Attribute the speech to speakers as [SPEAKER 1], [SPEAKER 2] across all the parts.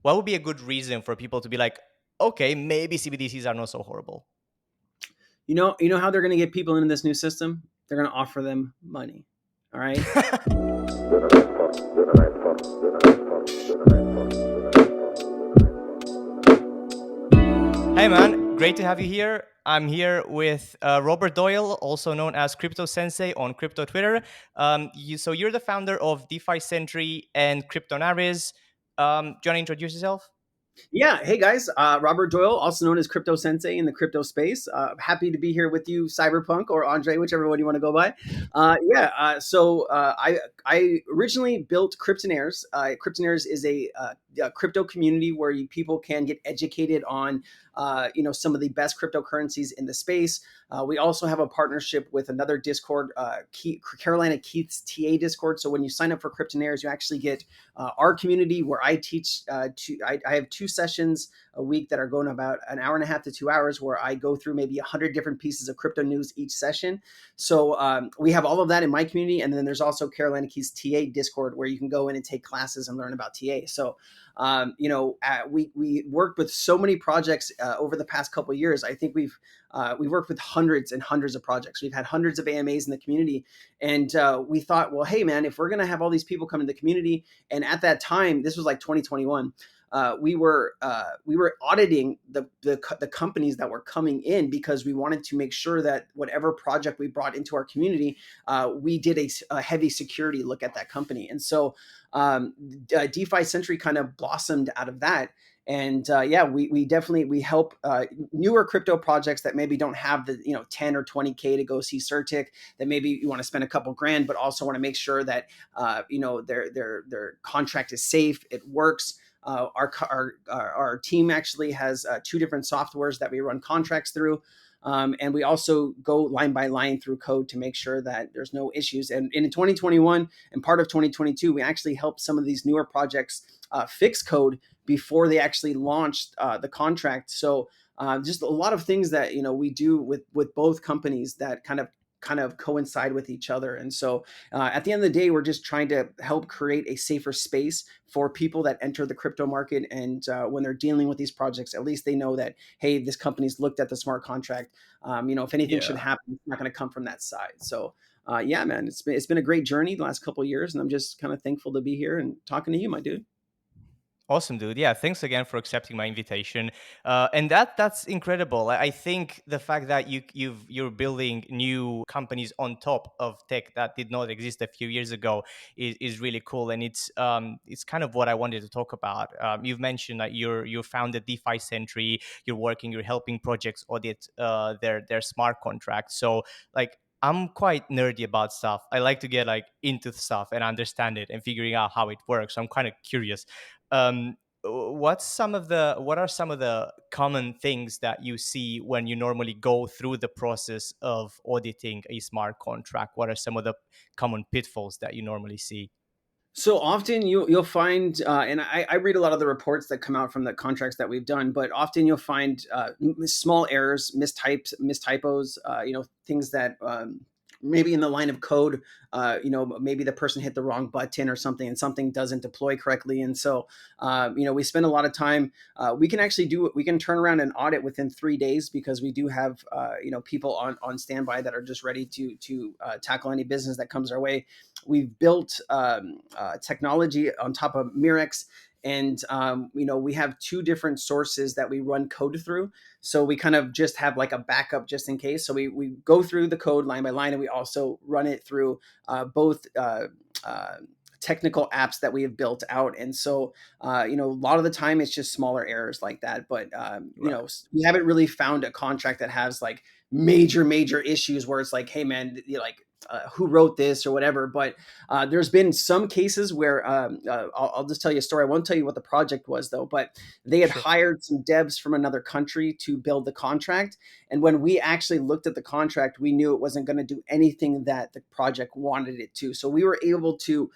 [SPEAKER 1] What would be a good reason for people to be like, okay, maybe CBDCs are not so horrible?
[SPEAKER 2] You know how they're going to get people into this new system? They're going to offer them money. All right.
[SPEAKER 1] Hey man, great to have you here. I'm here with Robert Doyle, also known as Crypto Sensei on crypto Twitter. So you're the founder of DeFi Sentry and Cryptonaries. Do you want to introduce yourself?
[SPEAKER 2] Yeah. Hey guys, Robert Doyle, also known as Crypto Sensei in the crypto space. Happy to be here with you, Cyberpunk or Andre, whichever one you want to go by. I originally built Cryptonaires. Cryptonaires is a crypto community where people can get educated on some of the best cryptocurrencies in the space. We also have a partnership with another Discord, Carolina Keith's TA Discord. So when you sign up for Cryptonaires, you actually get our community where I teach. I have two sessions a week that are going about an hour and a half to 2 hours, where I go through maybe 100 different pieces of crypto news each session. So we have all of that in my community, and then there's also Carolina Keith's TA Discord where you can go in and take classes and learn about TA. So we worked with so many projects over the past couple of years. I think we've worked with hundreds and hundreds of projects. We've had hundreds of AMAs in the community, and we thought, well, hey man, if we're going to have all these people come in the community, and at that time, this was like 2021. We were auditing the companies that were coming in, because we wanted to make sure that whatever project we brought into our community, we did a heavy security look at that company. And so DeFi Century kind of blossomed out of that. And we definitely help newer crypto projects that maybe don't have the 10 or 20K to go see Certic, that maybe you want to spend a couple grand, but also want to make sure that their contract is safe, it works. Our team actually has two different softwares that we run contracts through. And we also go line by line through code to make sure that there's no issues. And in 2021 and part of 2022, we actually helped some of these newer projects fix code before they actually launched the contract. So just a lot of things that we do with both companies that kind of coincide with each other. And so at the end of the day, we're just trying to help create a safer space for people that enter the crypto market. And when they're dealing with these projects, at least they know that, hey, this company's looked at the smart contract. If anything should
[SPEAKER 1] Yeah.
[SPEAKER 2] happen, it's not going to come from that side. So yeah, man, it's been a great journey the last couple of years, and I'm just kind of thankful to be here and talking to you, my dude.
[SPEAKER 1] Awesome, dude. Yeah, thanks again for accepting my invitation. And that's incredible. I think the fact that you're building new companies on top of tech that did not exist a few years ago is really cool. And it's kind of what I wanted to talk about. You've mentioned that you founded DeFi Sentry. You're helping projects audit their smart contracts. So like, I'm quite nerdy about stuff. I like to get like into stuff and understand it and figuring out how it works. So I'm kind of curious. What are some of the common things that you see when you normally go through the process of auditing a smart contract? What are some of the common pitfalls that you normally see?
[SPEAKER 2] So often you'll find, and I read a lot of the reports that come out from the contracts that we've done, but often you'll find small errors, mistypos, things that maybe in the line of code, maybe the person hit the wrong button or something, and something doesn't deploy correctly. And so, we spend a lot of time. We can turn around an audit within 3 days, because we do have, people on standby that are just ready to tackle any business that comes our way. We've built technology on top of Mirex, and we have two different sources that we run code through. So we kind of just have like a backup just in case. So we go through the code line by line, and we also run it through both technical apps that we have built out. And so a lot of the time it's just smaller errors like that. But
[SPEAKER 1] Right.
[SPEAKER 2] we haven't really found a contract that has like major issues where it's like, hey man, like who wrote this or whatever. But there's been some cases where I'll just tell you a story. I won't tell you what the project was though, but they had
[SPEAKER 1] Sure.
[SPEAKER 2] hired some devs from another country to build the contract. And when we actually looked at the contract, we knew it wasn't going to do anything that the project wanted it to. So we were able to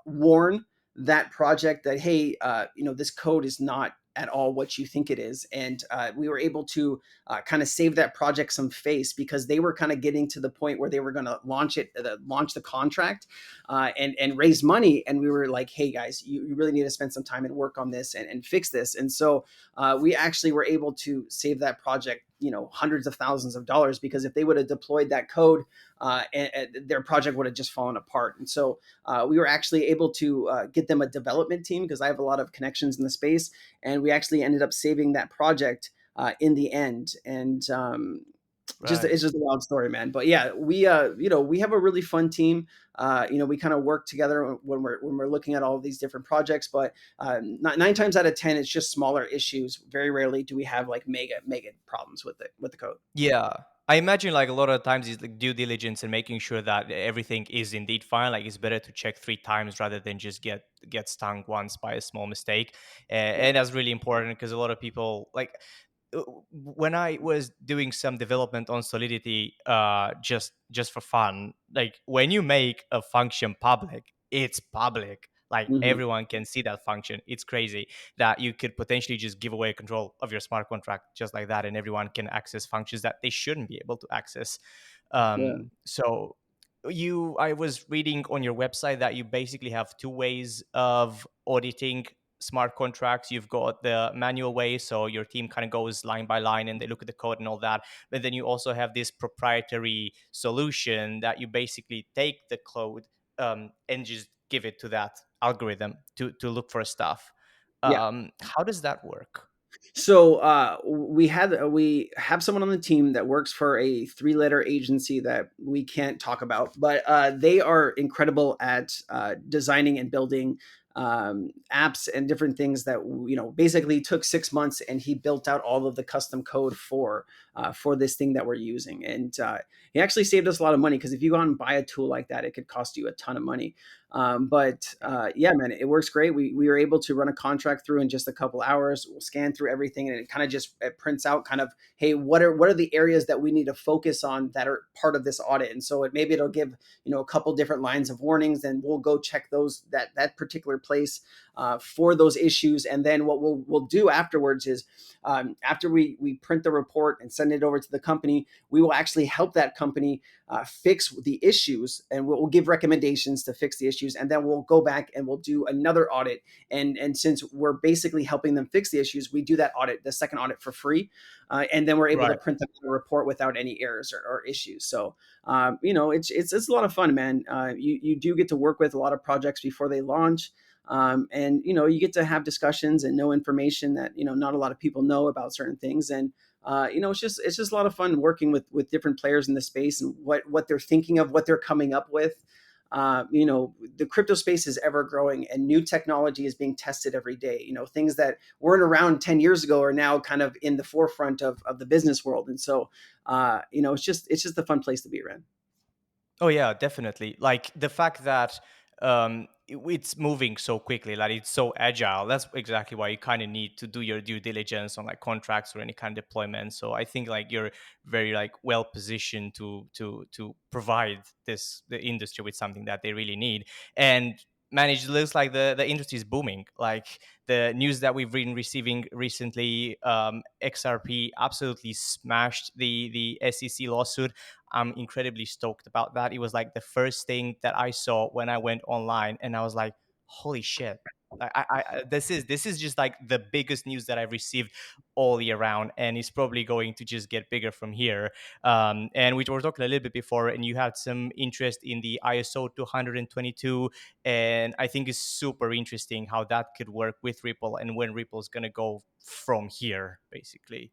[SPEAKER 2] warn that project that, hey, this code is not at all what you think it is. And we were able to kind of save that project some face because they were kind of getting to the point where they were going to launch the contract and raise money. And we were like, hey guys, you really need to spend some time and work on this and fix this. And so we actually were able to save that project, hundreds of thousands of dollars, because if they would have deployed that code, and their project would have just fallen apart. And so we were actually able to get them a development team because I have a lot of connections in the space, and we actually ended up saving that project in the end. And
[SPEAKER 1] Right.
[SPEAKER 2] it's just a wild story, man. But yeah, we have a really fun team. We kind of work together when we're looking at all of these different projects. But nine times out of 10, it's just smaller issues. Very rarely do we have like mega problems with the code.
[SPEAKER 1] Yeah. I imagine like a lot of times it's like due diligence and making sure that everything is indeed fine. Like it's better to check 3 times rather than just get stung once by a small mistake.
[SPEAKER 2] Yeah.
[SPEAKER 1] And that's really important because a lot of people like when I was doing some development on Solidity, just for fun, like when you make a function public, it's public. Like
[SPEAKER 2] Hmm.
[SPEAKER 1] everyone can see that function. It's crazy that you could potentially just give away control of your smart contract just like that, and everyone can access functions that they shouldn't be able to access.
[SPEAKER 2] Yeah.
[SPEAKER 1] So I was reading on your website that you basically have 2 ways of auditing smart contracts. You've got the manual way, so your team kind of goes line by line and they look at the code and all that. But then you also have this proprietary solution that you basically take the code and just give it to that algorithm to look for stuff.
[SPEAKER 2] Yeah.
[SPEAKER 1] How does that work?
[SPEAKER 2] So we have someone on the team that works for a three-letter agency that we can't talk about, but they are incredible at designing and building apps and different things that basically took 6 months, and he built out all of the custom code for this thing that we're using. And he actually saved us a lot of money because if you go out and buy a tool like that, it could cost you a ton of money. But yeah, man, it works great. We were able to run a contract through in just a couple hours. We'll scan through everything, and it kind of just it prints out kind of, hey, what are the areas that we need to focus on that are part of this audit? And so it'll give a couple different lines of warnings, and we'll go check those that particular place for those issues. And then what we'll do afterwards is after we print the report and send it over to the company, we will actually help that company fix the issues, and we'll give recommendations to fix the issues, and then we'll go back and we'll do another audit. And since we're basically helping them fix the issues, we do that audit, the second audit, for free, and then we're able to
[SPEAKER 1] Right.
[SPEAKER 2] print the report without any errors or issues. So it's a lot of fun, man. You do get to work with a lot of projects before they launch. And you get to have discussions and know information that not a lot of people know about certain things. And it's just a lot of fun working with different players in the space and what they're thinking of, what they're coming up with. The crypto space is ever growing, and new technology is being tested every day. Things that weren't around 10 years ago are now kind of in the forefront of the business world. And so it's just a fun place to be around.
[SPEAKER 1] Oh yeah, definitely. Like the fact that it's moving so quickly, like it's so agile. That's exactly why you kind of need to do your due diligence on like contracts or any kind of deployment. So I think like you're very like well positioned to provide the industry with something that they really need. And manage it looks like the industry is booming. Like the news that we've been receiving recently, XRP absolutely smashed the SEC lawsuit. I'm incredibly stoked about that. It was like the first thing that I saw when I went online, and I was like, "Holy shit!" This is just like the biggest news that I've received all year round, and it's probably going to just get bigger from here. And we were talking a little bit before, and you had some interest in the ISO 222, and I think it's super interesting how that could work with Ripple and when Ripple's gonna go from here, basically.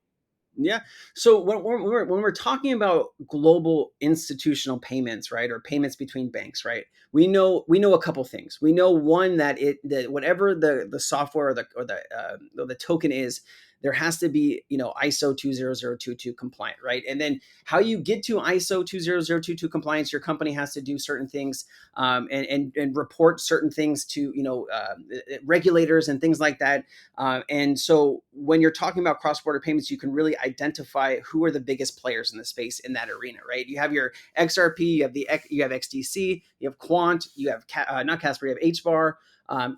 [SPEAKER 2] Yeah. So when we're talking about global institutional payments, right, or payments between banks, right, we know a couple things. We know one that whatever the software or the token is, there has to be ISO 20022 compliant, right? And then how you get to ISO 20022 compliance, your company has to do certain things, and report certain things to regulators and things like that. And so when you're talking about cross-border payments, you can really identify who are the biggest players in the space in that arena, right? You have your XRP, you have XDC, you have Quant, you have not Casper, you have HBAR.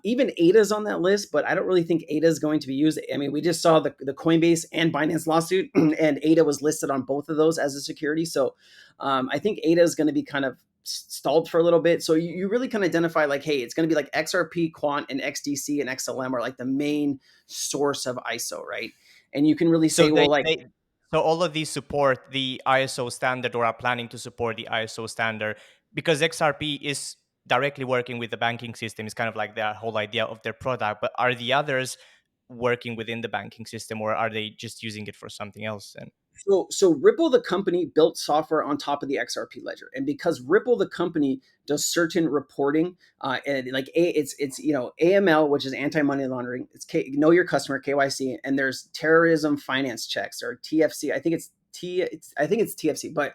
[SPEAKER 2] Even ADA's on that list, but I don't really think ADA is going to be used. I mean, we just saw the Coinbase and Binance lawsuit, and ADA was listed on both of those as a security. So I think ADA is going to be kind of stalled for a little bit. So you really can identify like, hey, it's going to be like XRP, Quant, and XDC and XLM are like the main source of ISO, right? And you can really
[SPEAKER 1] So
[SPEAKER 2] say, well, like,
[SPEAKER 1] so all of these support the ISO standard or are planning to support the ISO standard because XRP is directly working with the banking system. It's kind of like the whole idea of their product. But are the others working within the banking system, or are they just using it for something else? And
[SPEAKER 2] so Ripple, the company, built software on top of the XRP ledger, and because Ripple, the company, does certain reporting, and like it's AML, which is anti money laundering. It's know your customer, KYC, and there's terrorism finance checks or TFC. I think it's TFC, but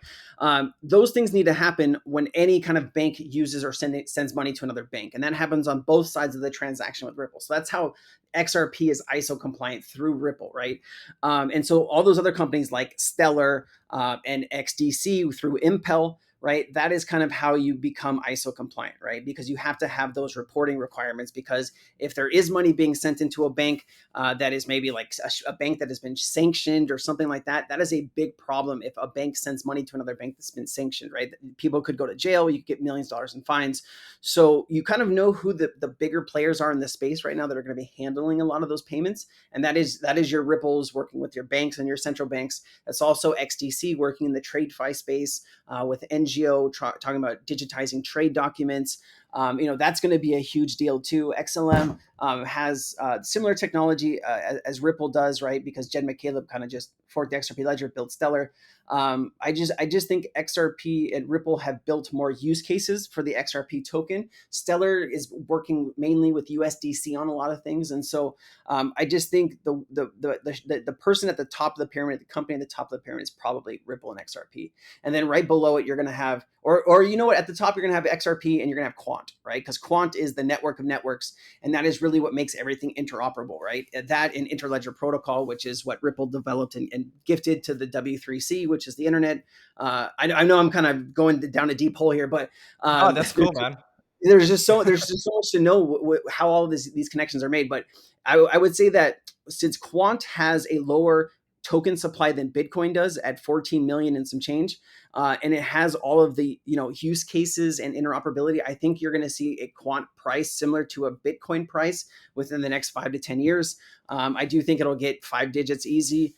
[SPEAKER 2] those things need to happen when any kind of bank uses or sends money to another bank, and that happens on both sides of the transaction with Ripple. So that's how XRP is ISO compliant through Ripple, right? And so all those other companies like Stellar and XDC through Impel, right? That is kind of how you become ISO compliant, right? Because you have to have those reporting requirements. Because if there is money being sent into a bank that is maybe like a bank that has been sanctioned or something like that, that is a big problem. If a bank sends money to another bank that's been sanctioned, right? People could go to jail. You could get millions of dollars in fines. So you kind of know who the bigger players are in the space right now that are going to be handling a lot of those payments, and that is your Ripples working with your banks and your central banks. That's also XDC working in the TradeFi space with NGO talking about digitizing trade documents. That's going to be a huge deal too. XLM has similar technology as Ripple does, right? Because Jed McCaleb kind of just forked the XRP ledger, built Stellar. I just think XRP and Ripple have built more use cases for the XRP token. Stellar is working mainly with USDC on a lot of things, and so I just think the person at the top of the pyramid, the company at the top of the pyramid, is probably Ripple and XRP, and then right below it you're going to have, or you know what, at the top you're going to have XRP and you're going to have Quant, right? Because Quant is the network of networks, and that is really what makes everything interoperable, right? That and Interledger Protocol, which is what Ripple developed and gifted to the W3C, which is the internet. I know I'm kind of going down a deep hole here, but
[SPEAKER 1] oh, that's cool, man.
[SPEAKER 2] there's just so much to know how all of these connections are made. But I would say that since Quant has a lower token supply than Bitcoin does at 14 million and some change, and it has all of the use cases and interoperability, I think you're going to see a Quant price similar to a Bitcoin price within the next 5 to 10 years. I do think it'll get 5 digits easy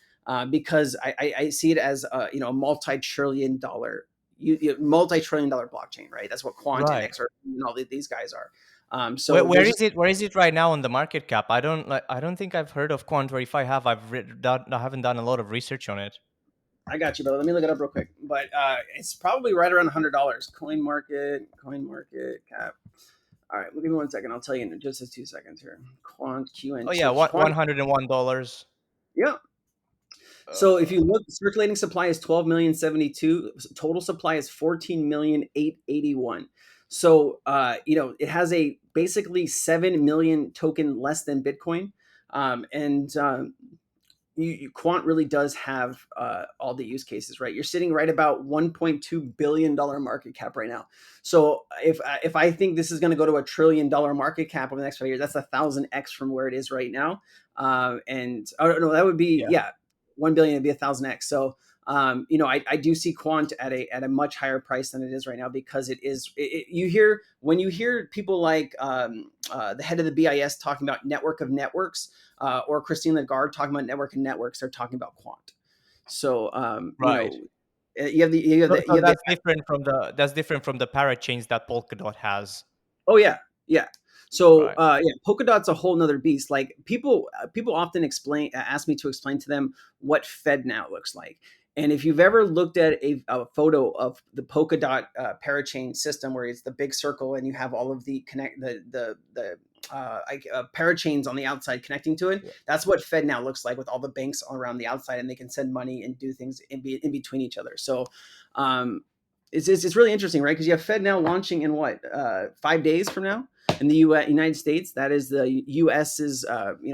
[SPEAKER 2] because I see it as a multi-trillion dollar multi-trillion-dollar blockchain, right? That's what Quant and
[SPEAKER 1] Right.
[SPEAKER 2] XRP and all these guys are.
[SPEAKER 1] Where,
[SPEAKER 2] So
[SPEAKER 1] where
[SPEAKER 2] there's
[SPEAKER 1] is
[SPEAKER 2] just,
[SPEAKER 1] it? Where is it right now on the market cap? I don't think I've heard of Quant. Or if I have, I haven't done a lot of research on it.
[SPEAKER 2] I got you, brother. Let me look it up real quick. But it's probably right around $100. Coin market cap. All right, give me 1 second. I'll tell you in just 2 seconds here. Quant
[SPEAKER 1] Oh
[SPEAKER 2] QN.
[SPEAKER 1] yeah,
[SPEAKER 2] So Quant,
[SPEAKER 1] $101.
[SPEAKER 2] yeah. So if you
[SPEAKER 1] Uh,
[SPEAKER 2] look, circulating supply is 12,072. Total supply is 14,881. So it has a basically 7 million token less than Bitcoin, and Quant really does have all the use cases, right? You're sitting right about $1.2 billion market cap right now. So if I think this is going to go to $1 trillion market cap over the next 5 years, that's 1,000x from where it is right now. And I don't know, that would be,
[SPEAKER 1] yeah.
[SPEAKER 2] yeah, 1 billion would be 1,000x. So I do see Quant at a much higher price than it is right now, because when you hear people like the head of the BIS talking about network of networks, or Christine Lagarde talking about network and networks, they're talking about Quant. So
[SPEAKER 1] Right. So
[SPEAKER 2] you have the
[SPEAKER 1] that's different from the parachains that Polkadot has.
[SPEAKER 2] Oh yeah, yeah. So
[SPEAKER 1] Right.
[SPEAKER 2] yeah, Polkadot's a whole nother beast. Like people often ask me to explain to them what FedNow looks like. And if you've ever looked at a photo of the Polkadot parachain system, where it's the big circle and you have all of the parachains on the outside connecting to it,
[SPEAKER 1] Yeah.
[SPEAKER 2] that's what FedNow looks like, with all the banks around the outside, and they can send money and do things in between each other. So um, it's really interesting, right? Because you have FedNow launching in what 5 days from now in the United States. That is the U.S.'s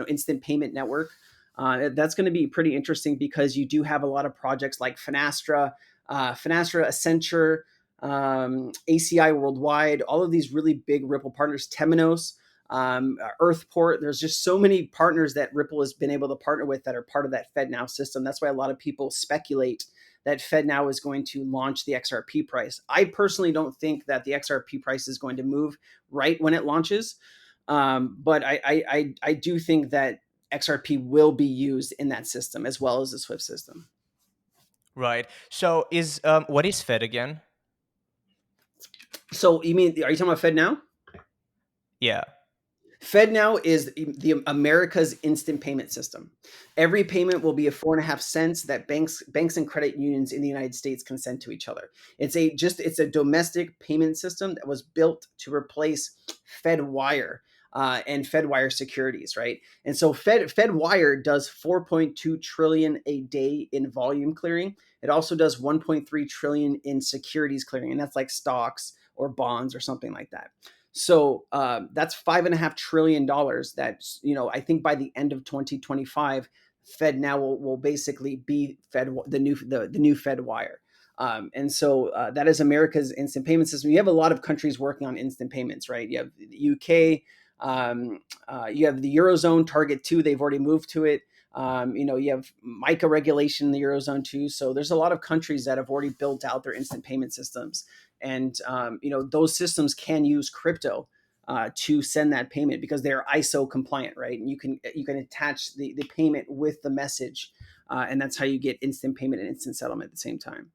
[SPEAKER 2] instant payment network. That's going to be pretty interesting, because you do have a lot of projects like Finastra, Accenture, ACI Worldwide, all of these really big Ripple partners, Temenos. Earthport. There's just so many partners that Ripple has been able to partner with that are part of that FedNow system. That's why a lot of people speculate that FedNow is going to launch the XRP price. I personally don't think that the XRP price is going to move right when it launches, but I do think that XRP will be used in that system as well as the Swift system.
[SPEAKER 1] Right. So is what is Fed again?
[SPEAKER 2] So you mean, are you talking about FedNow?
[SPEAKER 1] Yeah.
[SPEAKER 2] FedNow is the America's instant payment system. Every payment will be a 4.5 cents that banks and credit unions in the United States can send to each other. It's a domestic payment system that was built to replace FedWire and FedWire securities, right? And so FedWire does 4.2 trillion a day in volume clearing. It also does 1.3 trillion in securities clearing, and that's like stocks or bonds or something like that. So that's $5.5 trillion. That's, I think by the end of 2025, Fed now will basically be Fed the new Fed wire. And so that is America's instant payment system. You have a lot of countries working on instant payments, right? You have the UK, you have the Eurozone Target 2. They've already moved to it. You have MICA regulation in the Eurozone too. So there's a lot of countries that have already built out their instant payment systems. And those systems can use crypto to send that payment because they're ISO compliant, right? And you can attach the payment with the message, and that's how you get instant payment and instant settlement at the same time.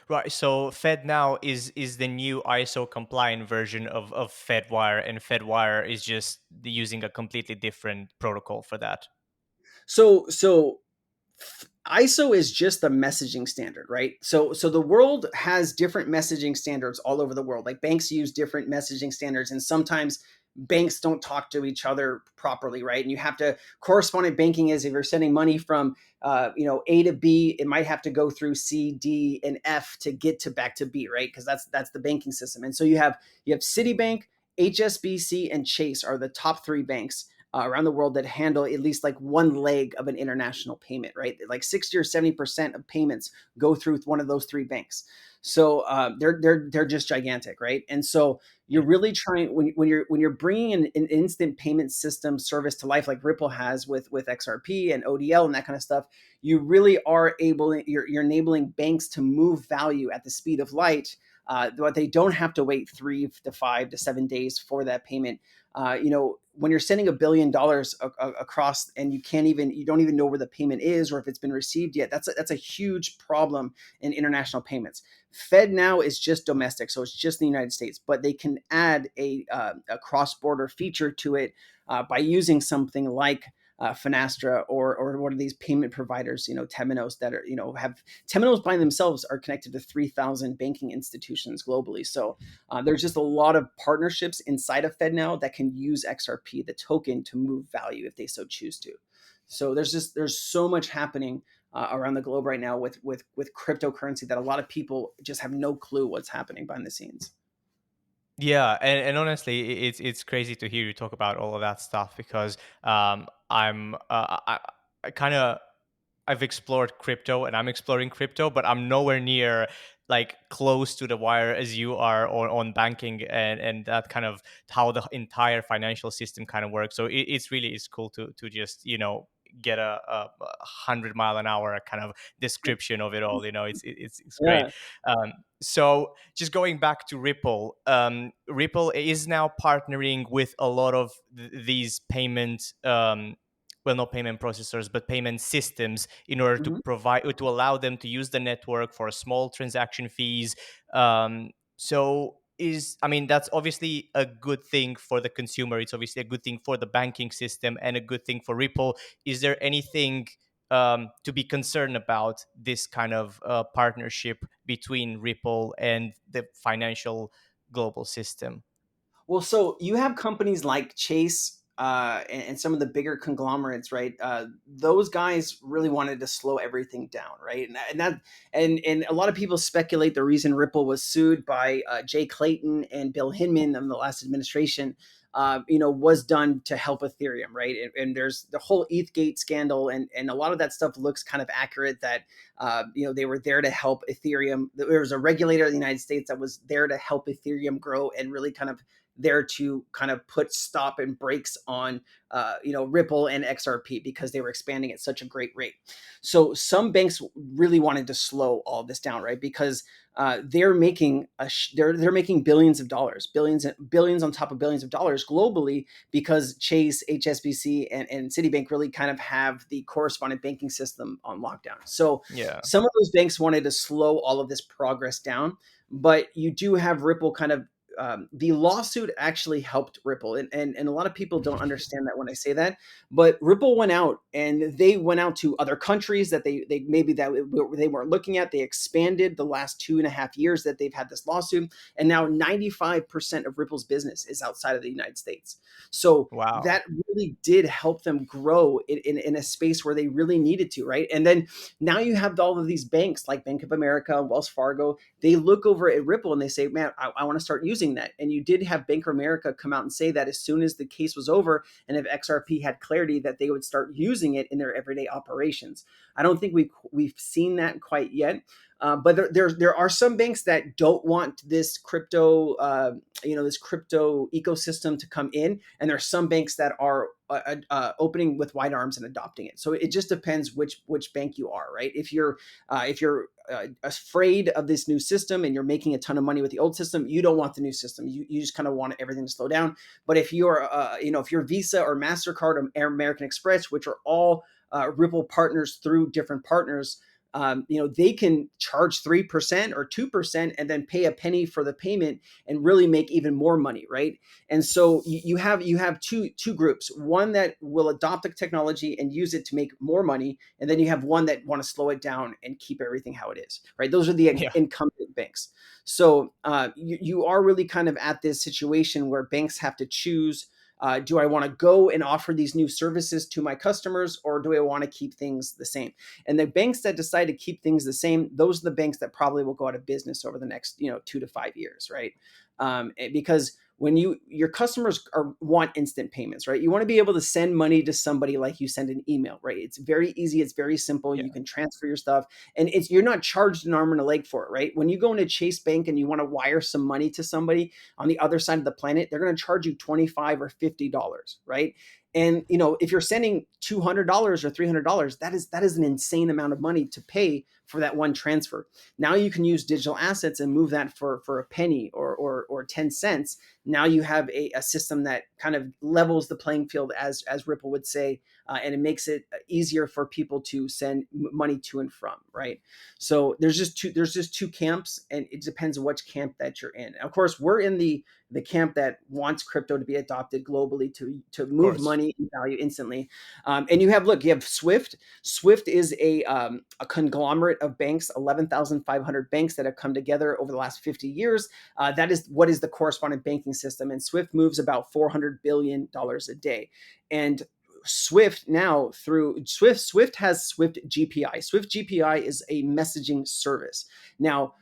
[SPEAKER 1] Right. So FedNow is the new ISO compliant version of FedWire, and FedWire is just using a completely different protocol for that.
[SPEAKER 2] So ISO is just the messaging standard, right? So the world has different messaging standards all over the world. Like banks use different messaging standards, and sometimes banks don't talk to each other properly, right? And you have to correspondent banking is if you're sending money from A to B, it might have to go through C, D, and F to get to back to B, right? Because that's the banking system. And so you have Citibank, HSBC, and Chase are the top three banks around the world that handle at least like one leg of an international payment, right? Like 60 or 70% of payments go through one of those three banks. So they're just gigantic, right? And so you're really trying when you're bringing an instant payment system service to life like Ripple has with XRP and ODL and that kind of stuff. You really are you're enabling banks to move value at the speed of light. But they don't have to wait 3 to 5 to 7 days for that payment. When you're sending $1 billion across and you don't even know where the payment is or if it's been received yet, that's a huge problem in international payments. FedNow is just domestic, so it's just in the United States, but they can add a cross-border feature to it by using something like Finastra or one of these payment providers, Temenos that are, have Temenos by themselves are connected to 3,000 banking institutions globally. So there's just a lot of partnerships inside of FedNow that can use XRP, the token, to move value if they so choose to. So there's so much happening around the globe right now with cryptocurrency that a lot of people just have no clue what's happening behind the scenes.
[SPEAKER 1] Yeah, and honestly, it's crazy to hear you talk about all of that stuff because I kind of I've explored crypto and I'm exploring crypto, but I'm nowhere near like close to the wire as you are on banking and that kind of how the entire financial system kind of works. So it's cool to just get a 100 mile an hour kind of description of it all. It's great.
[SPEAKER 2] Yeah.
[SPEAKER 1] So just going back to Ripple, Ripple is now partnering with a lot of these payment well, not payment processors, but payment systems in order to
[SPEAKER 2] Mhm.
[SPEAKER 1] allow them to use the network for small transaction fees. I mean, that's obviously a good thing for the consumer. It's obviously a good thing for the banking system and a good thing for Ripple. Is there anything to be concerned about this kind of partnership between Ripple and the financial global system?
[SPEAKER 2] Well, so you have companies like Chase and some of the bigger conglomerates, right? Those guys really wanted to slow everything down, right? And a lot of people speculate the reason Ripple was sued by Jay Clayton and Bill Hinman in the last administration, was done to help Ethereum, right? And there's the whole ETHgate scandal, and a lot of that stuff looks kind of accurate. That they were there to help Ethereum. There was a regulator in the United States that was there to help Ethereum grow and really kind of there to kind of put stop and brakes on Ripple and XRP because they were expanding at such a great rate. So some banks really wanted to slow all this down, right? Because they're making they're making billions of dollars, billions on top of billions of dollars globally, because Chase, HSBC, and Citibank really kind of have the correspondent banking system on lockdown. So
[SPEAKER 1] Yeah.
[SPEAKER 2] some of those banks wanted to slow all of this progress down, but you do have Ripple kind of the lawsuit actually helped Ripple. And a lot of people don't understand that when I say that, but Ripple went out and they went out to other countries that they maybe that they weren't looking at. They expanded the last 2.5 years that they've had this lawsuit. And now 95% of Ripple's business is outside of the United States. So
[SPEAKER 1] Wow.
[SPEAKER 2] that really did help them grow in a space where they really needed to, right? And then now you have all of these banks like Bank of America, Wells Fargo. They look over at Ripple and they say, man, I want to start using that. And you did have Bank of America come out and say that as soon as the case was over and if XRP had clarity, that they would start using it in their everyday operations. I don't think we've seen that quite yet. But there are some banks that don't want this crypto, this crypto ecosystem to come in, and there are some banks that are opening with wide arms and adopting it. So it just depends which bank you are, right? If you're afraid of this new system and you're making a ton of money with the old system, you don't want the new system. You just kind of want everything to slow down. But if you're Visa or MasterCard or American Express, which are all Ripple partners through different partners, they can charge 3% or 2% and then pay a penny for the payment and really make even more money, right? And so you have two groups: one that will adopt the technology and use it to make more money, and then you have one that want to slow it down and keep everything how it is, right? Those are the
[SPEAKER 1] Yeah.
[SPEAKER 2] incumbent banks. So you are really kind of at this situation where banks have to choose. Do I want to go and offer these new services to my customers, or do I want to keep things the same? And the banks that decide to keep things the same, those are the banks that probably will go out of business over the next 2 to 5 years, right? Because when your customers want instant payments, right? You want to be able to send money to somebody like you send an email, right? It's very easy, it's very simple.
[SPEAKER 1] Yeah.
[SPEAKER 2] You can transfer your stuff, and you're not charged an arm and a leg for it, right? When you go into Chase Bank and you want to wire some money to somebody on the other side of the planet, they're going to charge you $25 or $50, right? And if you're sending $200 or $300, that is an insane amount of money to pay for that one transfer. Now you can use digital assets and move that for a penny or 10 cents. Now you have a system that kind of levels the playing field, as Ripple would say, and it makes it easier for people to send money to and from, right? So there's just two camps, and it depends on which camp that you're in. And of course, we're in the camp that wants crypto to be adopted globally to
[SPEAKER 1] Of
[SPEAKER 2] move
[SPEAKER 1] course.
[SPEAKER 2] money and value instantly. And you have Swift. Swift is a conglomerate of banks, 11,500 banks that have come together over the last 50 years. That is what is the correspondent banking system. And Swift moves about $400 billion a day. And Swift now through Swift has Swift GPI. Swift GPI is a messaging service. Now,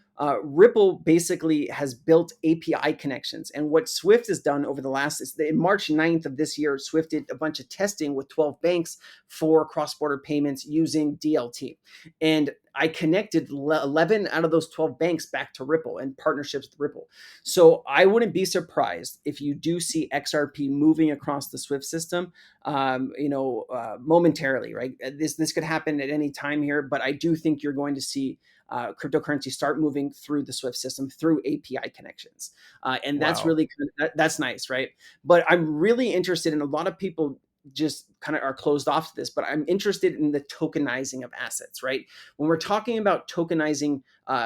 [SPEAKER 2] Ripple basically has built API connections. And what Swift has done over the last, in March 9th of this year, Swift did a bunch of testing with 12 banks for cross-border payments using DLT. And I connected 11 out of those 12 banks back to Ripple and partnerships with Ripple. So I wouldn't be surprised if you do see XRP moving across the Swift system, momentarily, right? This could happen at any time here, but I do think you're going to see cryptocurrency start moving through the Swift system through API connections, and that's
[SPEAKER 1] Wow.
[SPEAKER 2] really that's nice, right? But I'm really interested in, a lot of people just kind of are closed off to this, but I'm interested in the tokenizing of assets, right? When we're talking about tokenizing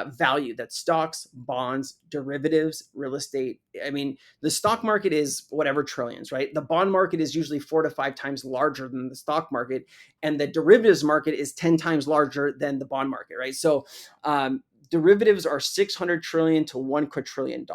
[SPEAKER 2] value, that's stocks, bonds, derivatives, real estate. I mean, the stock market is whatever trillions, right? The bond market is usually 4 to 5 times larger than the stock market, and the derivatives market is 10 times larger than the bond market, right? So derivatives are 600 trillion to $1 quadrillion.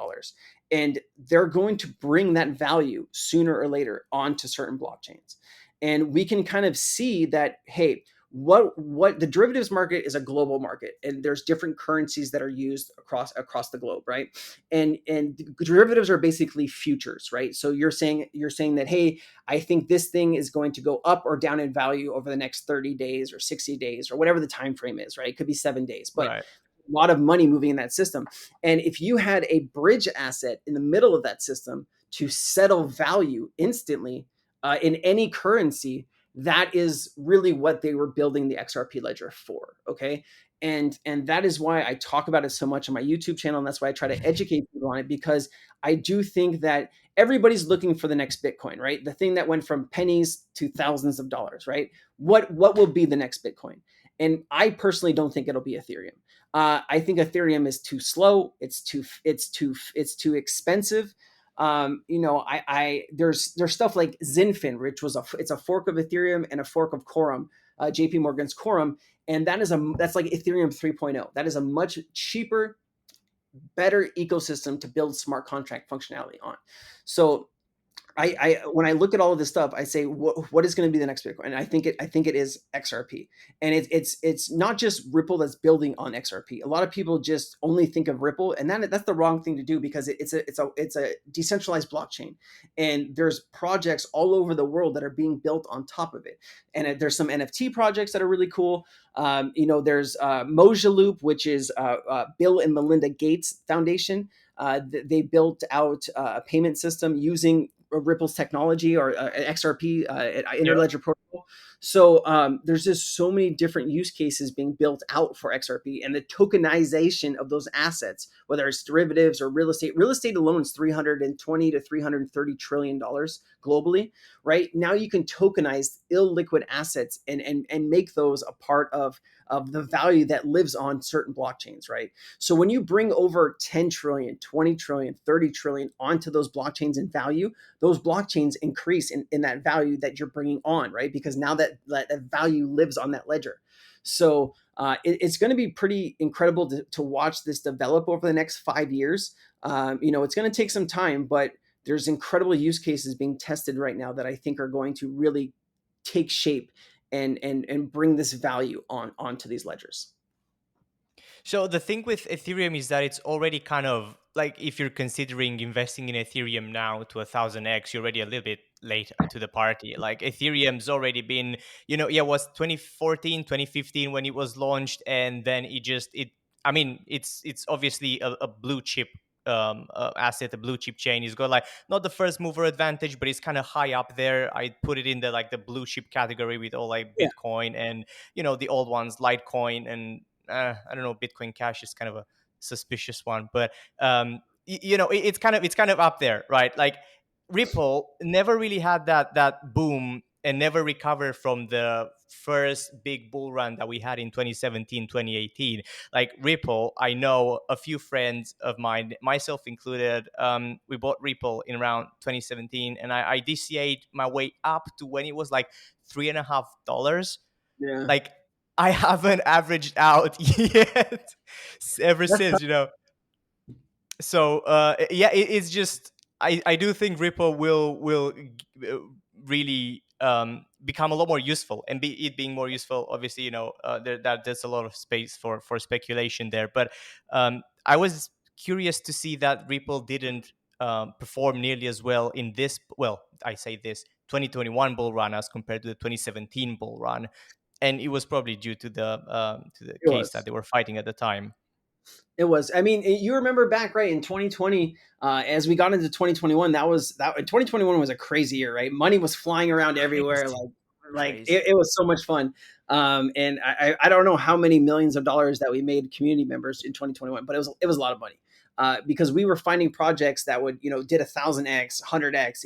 [SPEAKER 2] And they're going to bring that value sooner or later onto certain blockchains. And we can kind of see that, hey, what the derivatives market is a global market, and there's different currencies that are used across the globe, right? And derivatives are basically futures, right? So you're saying that, hey, I think this thing is going to go up or down in value over the next 30 days or 60 days or whatever the time frame is, right? It could be 7 days, but
[SPEAKER 1] Right.
[SPEAKER 2] a lot of money moving in that system. And if you had a bridge asset in the middle of that system to settle value instantly in any currency, that is really what they were building the XRP ledger for. Okay. And that is why I talk about it so much on my YouTube channel. And that's why I try to educate people on it, because I do think that everybody's looking for the next Bitcoin, right? The thing that went from pennies to thousands of dollars, right? What will be the next Bitcoin? And I personally don't think it'll be Ethereum. I think Ethereum is too slow. It's too expensive. There's stuff like Zinfin, which it's a fork of Ethereum and a fork of Quorum, JP Morgan's Quorum, and that's like Ethereum 3.0. That is a much cheaper, better ecosystem to build smart contract functionality on. So I when I look at all of this stuff, I say, what is going to be the next Bitcoin? And I think it is XRP, and it's not just Ripple that's building on XRP. A lot of people just only think of Ripple, and that's the wrong thing to do, because it's a decentralized blockchain, and there's projects all over the world that are being built on top of it. And there's some NFT projects that are really cool. There's Moja Loop, which is Bill and Melinda Gates Foundation. They built out a payment system using Ripple's technology, or XRP,
[SPEAKER 1] Yeah.
[SPEAKER 2] Interledger Protocol. So there's just so many different use cases being built out for XRP, and the tokenization of those assets, whether it's derivatives or real estate. Real estate alone is $320 to $330 trillion globally. Right now, you can tokenize illiquid assets and make those a part of the value that lives on certain blockchains. Right. So when you bring over 10 trillion, 20 trillion, 30 trillion onto those blockchains in value, those blockchains increase in that value that you're bringing on, right? Because now that value lives on that ledger. So it's going to be pretty incredible to watch this develop over the next 5 years. It's going to take some time, but there's incredible use cases being tested right now that I think are going to really take shape and bring this value onto these ledgers.
[SPEAKER 1] So the thing with Ethereum is that it's already kind of like, if you're considering investing in Ethereum now to 1000x, you're already a little bit late to the party. Like Ethereum's already been, yeah, it was 2014, 2015 when it was launched, and then I mean, it's obviously a blue chip asset, a blue chip chain. It's got like not the first mover advantage, but it's kind of high up there. I put it in the blue chip category with all like
[SPEAKER 2] Yeah,
[SPEAKER 1] Bitcoin and the old ones, Litecoin, and I don't know, Bitcoin Cash is kind of a suspicious one, but it's kind of up there, right? Like Ripple never really had that boom and never recovered from the first big bull run that we had in 2017, 2018. Like Ripple, I know a few friends of mine, myself included, we bought Ripple in around 2017, and I DCA'd my way up to when it was like $3.50.
[SPEAKER 2] yeah.
[SPEAKER 1] Like I haven't averaged out yet ever
[SPEAKER 2] That's
[SPEAKER 1] since, so yeah, it's just I do think Ripple will really become a lot more useful, and it being more useful, obviously, there's a lot of space for speculation there. But I was curious to see that Ripple didn't perform nearly as well in this, well, I say this 2021 bull run as compared to the 2017 bull run, and it was probably due to the
[SPEAKER 2] It
[SPEAKER 1] case that
[SPEAKER 2] was.
[SPEAKER 1] they were fighting at the time.
[SPEAKER 2] It was. I mean, you remember back right in 2020, as we got into 2021. That 2021 was a crazy year, right? Money was flying around everywhere.
[SPEAKER 1] Crazy,
[SPEAKER 2] Like
[SPEAKER 1] crazy.
[SPEAKER 2] it was so much fun. And I don't know how many millions of dollars that we made community members in 2021, but it was a lot of money. Because we were finding projects that would, did 1000x, 100x,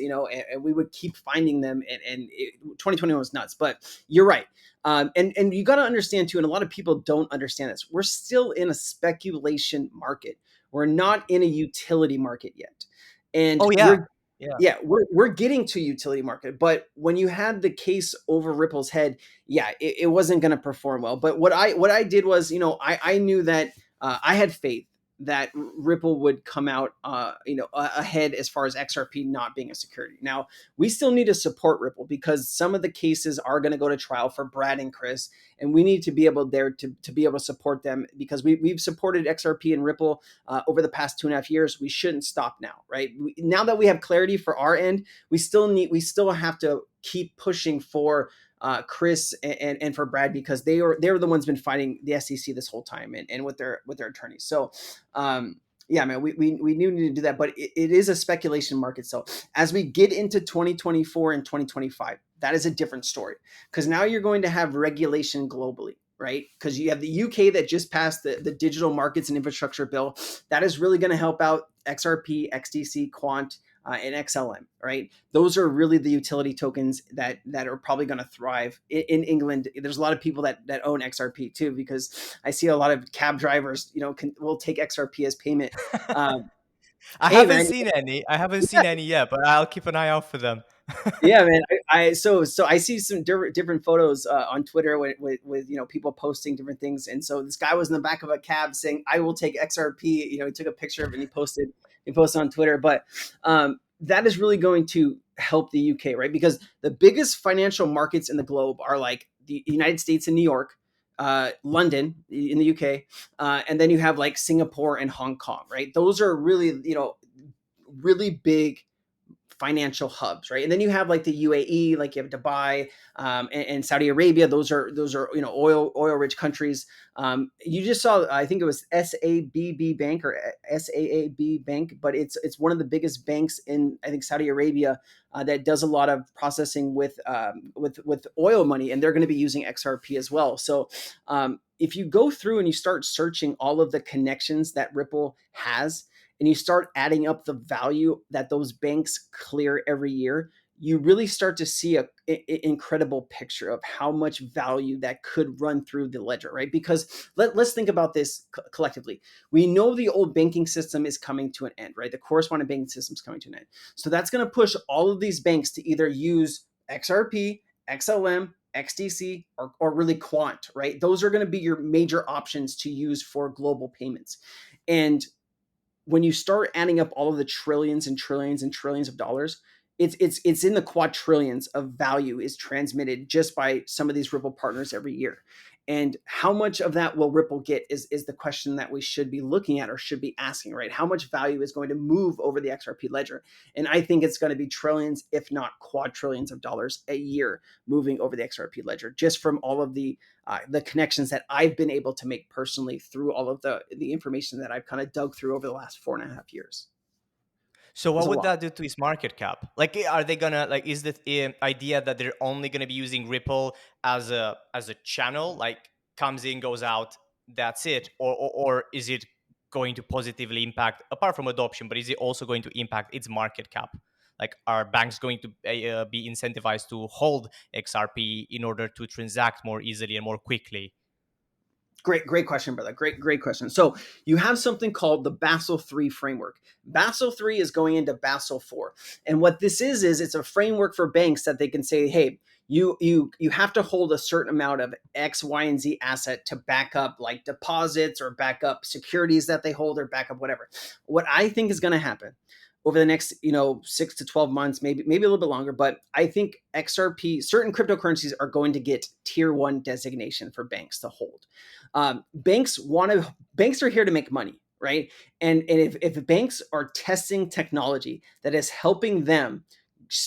[SPEAKER 2] and we would keep finding them. And 2021 was nuts. But you're right. And you got to understand too, and a lot of people don't understand this. We're still in a speculation market. We're not in a utility market yet, and
[SPEAKER 1] Oh yeah,
[SPEAKER 2] we're
[SPEAKER 1] yeah.
[SPEAKER 2] yeah, we're getting to utility market. But when you had the case over Ripple's head, yeah, it wasn't going to perform well. But what I did was, I knew that I had faith that Ripple would come out, ahead as far as XRP not being a security. Now, we still need to support Ripple because some of the cases are going to go to trial for Brad and Chris, and we need to be able there to be able to support them because we've supported XRP and Ripple over the past 2.5 years. We shouldn't stop now, right? Now that we have clarity for our end, we still have to keep pushing for Chris and for Brad because they were the ones been fighting the SEC this whole time and with their attorneys. So Yeah, man, we do need to do that, but it is a speculation market. So as we get into 2024 and 2025, that is a different story, because now you're going to have regulation globally, right? Because you have the UK that just passed the Digital Markets and Infrastructure Bill. That is really going to help out XRP, XDC, Quant, and XLM, right? Those are really the utility tokens that are probably going to thrive in England. There's a lot of people that own XRP too, because I see a lot of cab drivers, will take XRP as payment. um,
[SPEAKER 1] I
[SPEAKER 2] hey
[SPEAKER 1] haven't
[SPEAKER 2] man,
[SPEAKER 1] seen any. I haven't seen any yet, but I'll keep an eye out for them.
[SPEAKER 2] yeah, man. So I see some different photos on Twitter with people posting different things, and so this guy was in the back of a cab saying, "I will take XRP." He took a picture of it and he posted on Twitter. But that is really going to help the UK, right? Because the biggest financial markets in the globe are like the United States and New York. London in the UK, and then you have like Singapore and Hong Kong, right? Those are really, really big financial hubs, right? And then you have like the UAE, like you have Dubai, and Saudi Arabia. Those are oil rich countries. You just saw, I think it was SABB Bank or SAAB Bank, but it's one of the biggest banks in, I think, Saudi Arabia, that does a lot of processing with oil money, and they're going to be using XRP as well. So if you go through and you start searching all of the connections that Ripple has, and you start adding up the value that those banks clear every year, you really start to see a incredible picture of how much value that could run through the ledger, right? Because let's think about this collectively. We know the old banking system is coming to an end, right? The correspondent banking system is coming to an end. So that's going to push all of these banks to either use XRP, XLM, XDC, or really Quant, right? Those are going to be your major options to use for global payments. And when you start adding up all of the trillions and trillions and trillions of dollars, it's in the quadrillions of value is transmitted just by some of these Ripple partners every year. And how much of that will Ripple get is the question that we should be looking at or should be asking, right? How much value is going to move over the XRP ledger? And I think it's going to be trillions, if not quadrillions of dollars a year moving over the XRP ledger, just from all of the connections that I've been able to make personally through all of the information that I've kind of dug through over the last 4.5 years.
[SPEAKER 1] So
[SPEAKER 2] It's
[SPEAKER 1] what
[SPEAKER 2] a
[SPEAKER 1] would
[SPEAKER 2] lot.
[SPEAKER 1] that do to its market cap? Like, are they gonna like? Is the idea that they're only gonna be using Ripple as a channel, like comes in, goes out, that's it, or is it going to positively impact, apart from adoption, but is it also going to impact its market cap? Like, are banks going to be incentivized to hold XRP in order to transact more easily and more quickly?
[SPEAKER 2] Great question, brother. Great question. So you have something called the Basel III framework. Basel III is going into Basel IV, and what this is it's a framework for banks that they can say, hey, you have to hold a certain amount of X, Y, and Z asset to back up like deposits or back up securities that they hold or back up whatever. What I think is going to happen over the next 6 to 12 months, maybe a little bit longer, but I think XRP, certain cryptocurrencies are going to get tier one designation for banks to hold. Banks are here to make money, right? And if banks are testing technology that is helping them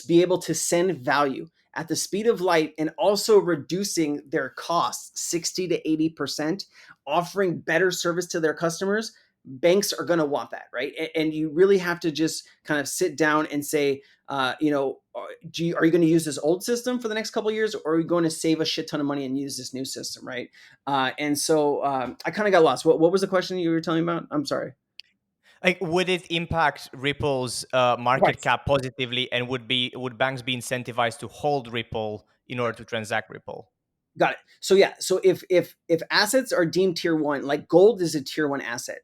[SPEAKER 2] be able to send value at the speed of light and also reducing their costs 60 to 80%, offering better service to their customers, banks are going to want that, right? And you really have to just kind of sit down and say, are you going to use this old system for the next couple of years, or are you going to save a shit ton of money and use this new system, right? And so I kind of got lost. What was the question you were telling me about? I'm sorry.
[SPEAKER 1] Like, would it impact Ripple's
[SPEAKER 2] Right.
[SPEAKER 1] market cap positively, and would banks be incentivized to hold Ripple in order to transact Ripple?
[SPEAKER 2] Got it. So yeah, so if assets are deemed tier one, like gold is a tier one asset,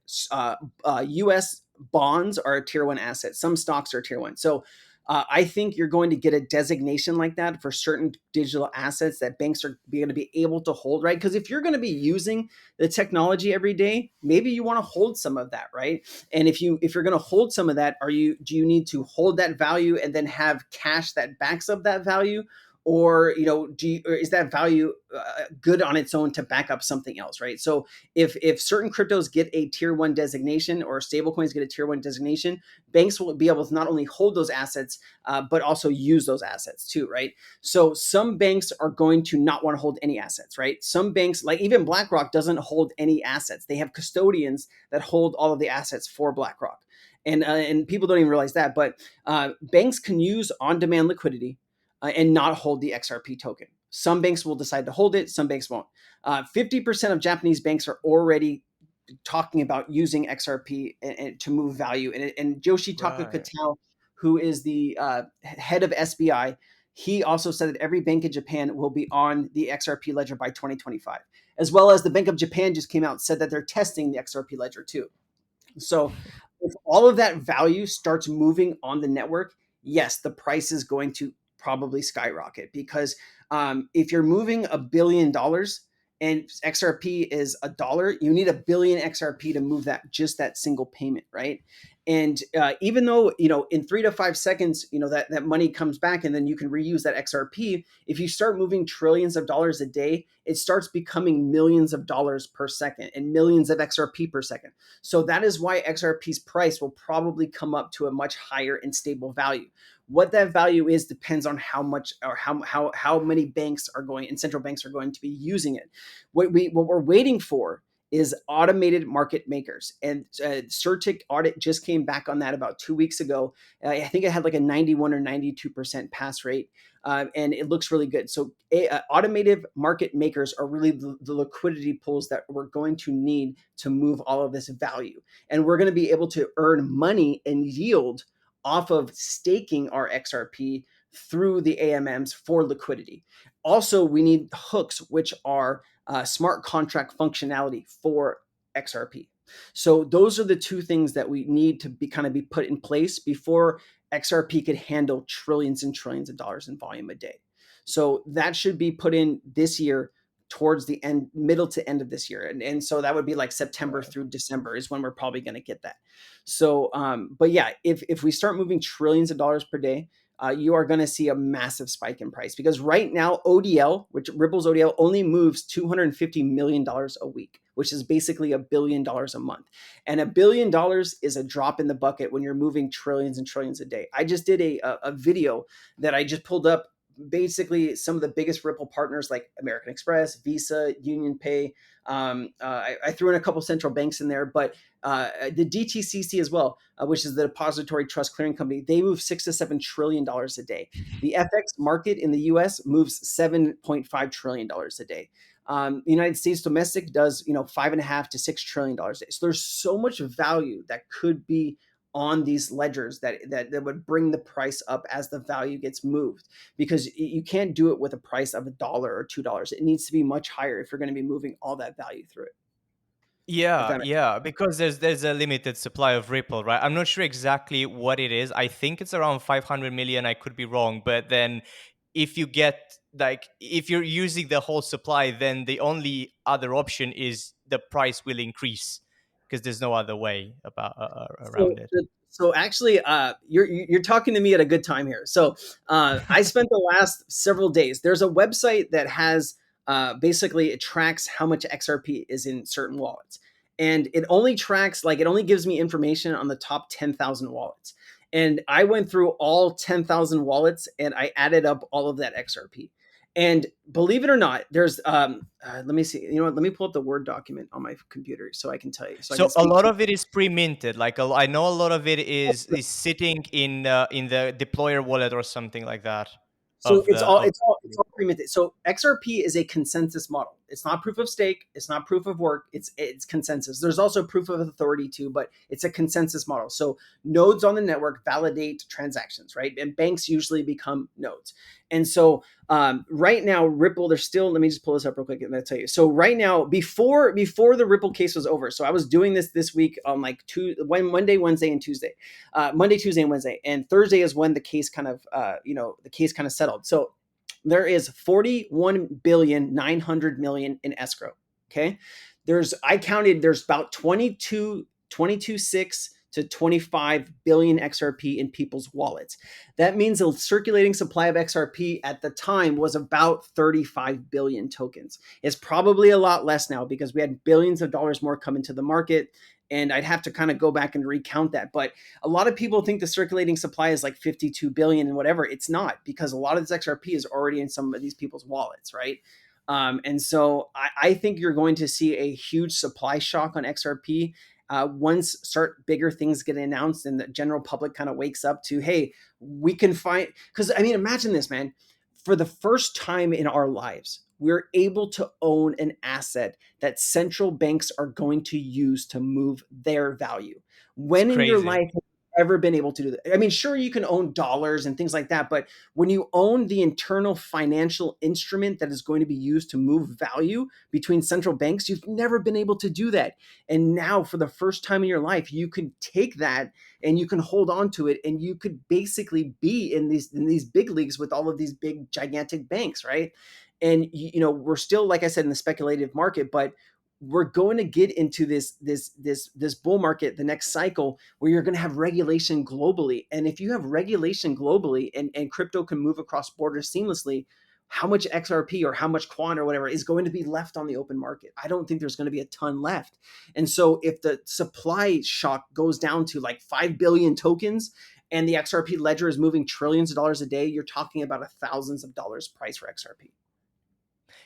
[SPEAKER 2] U.S. bonds are a tier one asset. Some stocks are tier one. So I think you're going to get a designation like that for certain digital assets that banks are going to be able to hold, right? Because if you're going to be using the technology every day, maybe you want to hold some of that, right? And if you're going to hold some of that, do you need to hold that value and then have cash that backs up that value? or or is that value good on its own to back up something else, right? So if certain cryptos get a tier one designation, or stablecoins get a tier one designation, banks will be able to not only hold those assets, but also use those assets too, right? So some banks are going to not want to hold any assets, right? Some banks, like even BlackRock, doesn't hold any assets. They have custodians that hold all of the assets for BlackRock. And people don't even realize that, but banks can use on-demand liquidity and not hold the XRP token. Some banks will decide to hold it, some banks won't. 50% of Japanese banks are already talking about using XRP and to move value. And Yoshitaka
[SPEAKER 1] Right.
[SPEAKER 2] Katao, who is the head of SBI, he also said that every bank in Japan will be on the XRP ledger by 2025, as well as the Bank of Japan just came out and said that they're testing the XRP ledger too. So if all of that value starts moving on the network, yes, the price is going to probably skyrocket, because if you're moving $1 billion and XRP is $1, you need 1 billion XRP to move that single payment, right? And even though in 3 to 5 seconds, that money comes back and then you can reuse that XRP. If you start moving trillions of dollars a day, it starts becoming millions of dollars per second and millions of XRP per second. So that is why XRP's price will probably come up to a much higher and stable value. What that value is depends on how much, or how many banks are going, and central banks are going to be using it. What we're waiting for is automated market makers. And Certic audit just came back on that about 2 weeks ago. I think it had like a 91 or 92% pass rate. And it looks really good. So automated market makers are really the liquidity pools that we're going to need to move all of this value. And we're going to be able to earn money and yield off of staking our XRP through the AMMs for liquidity. Also, we need hooks, which are smart contract functionality for XRP. So those are the two things that we need to be put in place before XRP could handle trillions and trillions of dollars in volume a day. So that should be put in this year, towards the end, middle to end of this year. And so that would be like September
[SPEAKER 1] Right.
[SPEAKER 2] through December is when we're probably going to get that. So, but yeah, if we start moving trillions of dollars per day, you are going to see a massive spike in price, because right now ODL, which Ripple's ODL, only moves $250 million a week, which is basically $1 billion a month. And $1 billion is a drop in the bucket when you're moving trillions and trillions a day. I just did a video that I just pulled up, basically some of the biggest Ripple partners like American Express, Visa, Union Pay. I threw in a couple central banks in there, but the DTCC as well, which is the Depository Trust Clearing Company, they move $6 to $7 trillion a day. The FX market in the U.S. moves $7.5 trillion a day. The United States domestic does, $5.5 to $6 trillion a day. So there's so much value that could be on these ledgers that would bring the price up as the value gets moved, because you can't do it with a price of $1 or $2. It needs to be much higher if you're going to be moving all that value through it. If
[SPEAKER 1] Yeah,
[SPEAKER 2] that makes
[SPEAKER 1] yeah, because there's a limited supply of Ripple, right? I'm not sure exactly what it is. I think it's around 500 million. I could be wrong, but then if you get like if you're using the whole supply, then the only other option is the price will increase because there's no other way about
[SPEAKER 2] So,
[SPEAKER 1] around it.
[SPEAKER 2] so actually, you're talking to me at a good time here. So, I spent the last several days. There's a website that has basically it tracks how much XRP is in certain wallets, and it only tracks it only gives me information on the top 10,000 wallets. And I went through all 10,000 wallets and I added up all of that XRP. And believe it or not, there's let me see. You know what? Let me pull up the Word document on my computer so I can tell you, so I can
[SPEAKER 1] So a
[SPEAKER 2] speak
[SPEAKER 1] lot
[SPEAKER 2] to you.
[SPEAKER 1] of it is pre-minted. Like I know a lot of it is sitting in the deployer wallet or something like that
[SPEAKER 2] So it's all
[SPEAKER 1] of
[SPEAKER 2] pre-minted. So XRP is a consensus model. It's not proof of stake. It's not proof of work. It's consensus. There's also proof of authority too, but it's a consensus model. So nodes on the network validate transactions, right? And banks usually become nodes. And so right now, Ripple, there's still. Let me just pull this up real quick and I'll tell you. So right now, before the Ripple case was over, so I was doing this week on like Monday, Wednesday, and Tuesday. Monday, Tuesday, and Wednesday, and Thursday is when the case the case kind of settled. So there is 41,900,000,000 in escrow. Okay, I counted there's about 22.6 to 25 billion XRP in people's wallets. That means the circulating supply of XRP at the time was about 35 billion tokens. It's probably a lot less now because we had billions of dollars more come into the market. And I'd have to kind of go back and recount that. But a lot of people think the circulating supply is like 52 billion and whatever. It's not, because a lot of this XRP is already in some of these people's wallets, right? And so I think you're going to see a huge supply shock on XRP once bigger things get announced and the general public kind of wakes up to, hey, we can find, because I mean, imagine this, man. For the first time in our lives, we're able to own an asset that central banks are going to use to move their value.
[SPEAKER 1] It's
[SPEAKER 2] When in your
[SPEAKER 1] crazy.
[SPEAKER 2] life have you ever been able to do that? I mean, sure, you can own dollars and things like that, but when you own the internal financial instrument that is going to be used to move value between central banks, you've never been able to do that. And now, for the first time in your life, you can take that and you can hold on to it, and you could basically be in these big leagues with all of these big gigantic banks, right? And we're still, like I said, in the speculative market, but we're going to get into this bull market, the next cycle, where you're going to have regulation globally. And if you have regulation globally, and crypto can move across borders seamlessly, how much XRP or how much quant or whatever is going to be left on the open market? I don't think there's going to be a ton left. And so if the supply shock goes down to like 5 billion tokens and the XRP ledger is moving trillions of dollars a day, you're talking about thousands of dollars price for XRP.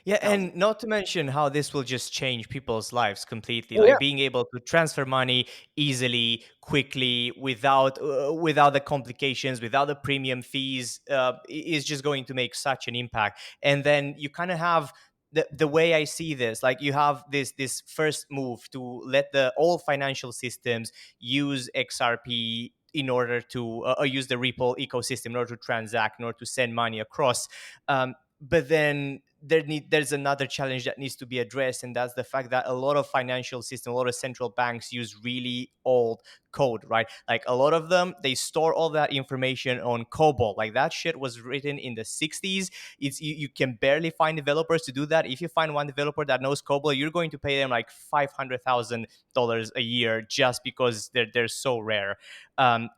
[SPEAKER 1] Yeah,
[SPEAKER 2] Thousands.
[SPEAKER 1] and not to mention how this will just change people's lives completely.
[SPEAKER 2] Oh yeah.
[SPEAKER 1] Like being able to transfer money easily, quickly, without the complications, without the premium fees, is just going to make such an impact. And then you kind of have the way I see this, like you have this first move to let the all financial systems use XRP in order to use the Ripple ecosystem in order to transact, in order to send money across. But then there's another challenge that needs to be addressed, and that's the fact that a lot of financial systems, a lot of central banks use really old code, right? Like a lot of them, they store all that information on COBOL. Like that shit was written in the 60s. You can barely find developers to do that. If you find one developer that knows COBOL, you're going to pay them like $500,000 a year just because they're so rare.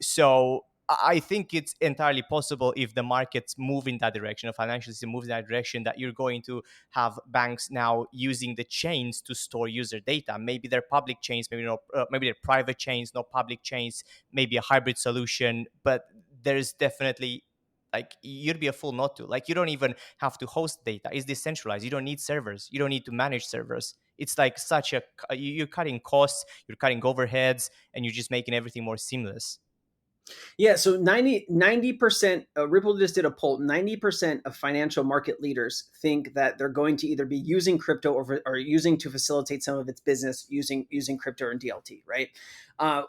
[SPEAKER 1] So I think it's entirely possible, if the markets move in that direction, a financial system moves in that direction, that you're going to have banks now using the chains to store user data. Maybe they're public chains, maybe not, maybe they're private chains, not public chains, maybe a hybrid solution. But there's definitely, like, you'd be a fool not to. Like, you don't even have to host data. It's decentralized. You don't need servers. You don't need to manage servers. It's like such a, you're cutting costs, you're cutting overheads, and you're just making everything more seamless.
[SPEAKER 2] Yeah, so 90%, Ripple just did a poll. 90% of financial market leaders think that they're going to either be using crypto or using to facilitate some of its business using crypto and DLT, right?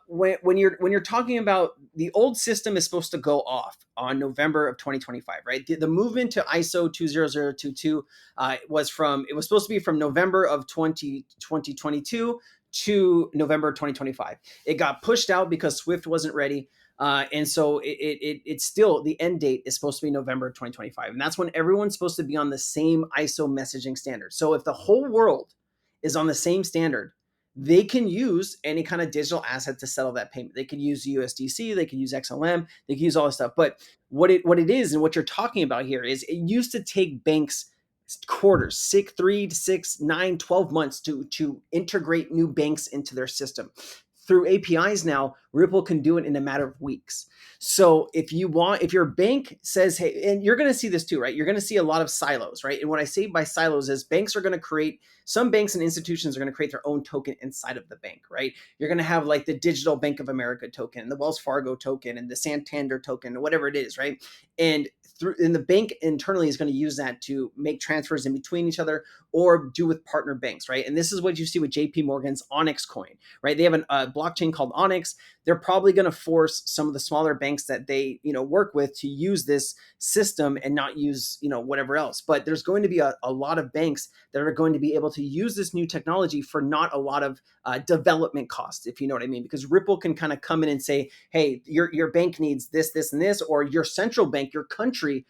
[SPEAKER 2] When you're talking about, the old system is supposed to go off on November of 2025, right? The movement to ISO 20022 it was supposed to be from November of 2022 to November 2025. It got pushed out because Swift wasn't ready. And so it's still, the end date is supposed to be November of 2025. And that's when everyone's supposed to be on the same ISO messaging standard. So if the whole world is on the same standard, they can use any kind of digital asset to settle that payment. They can use USDC, they can use XLM, they can use all this stuff. But what it is, and what you're talking about here, is it used to take banks quarters, 3 to 6, 9, 12 months to integrate new banks into their system. Through APIs now, Ripple can do it in a matter of weeks. So if your bank says, hey, and you're going to see this too, right? You're going to see a lot of silos, right? And what I say by silos is banks are going to create, some banks and institutions are going to create their own token inside of the bank, right? You're going to have like the Digital Bank of America token, the Wells Fargo token, and the Santander token, or whatever it is, right? And the bank internally is going to use that to make transfers in between each other or do with partner banks, right? And this is what you see with JP Morgan's Onyx coin, right? They have a blockchain called Onyx. They're probably going to force some of the smaller banks that they work with to use this system and not use whatever else. But there's going to be a lot of banks that are going to be able to use this new technology for not a lot of development costs, if you know what I mean. Because Ripple can kind of come in and say, hey, your bank needs this, this, and this, or your central bank, your country country,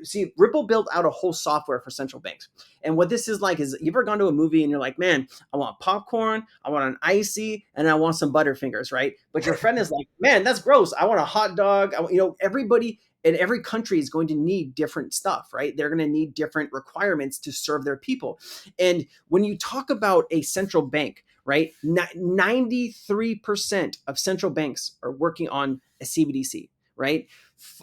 [SPEAKER 2] see, Ripple built out a whole software for central banks. And what this is like is, you've ever gone to a movie and you're like, man, I want popcorn, I want an icy, and I want some Butterfingers, right? But your friend is like, man, that's gross. I want a hot dog. Everybody in every country is going to need different stuff, right? They're going to need different requirements to serve their people. And when you talk about a central bank, right, 93% of central banks are working on a CBDC, right?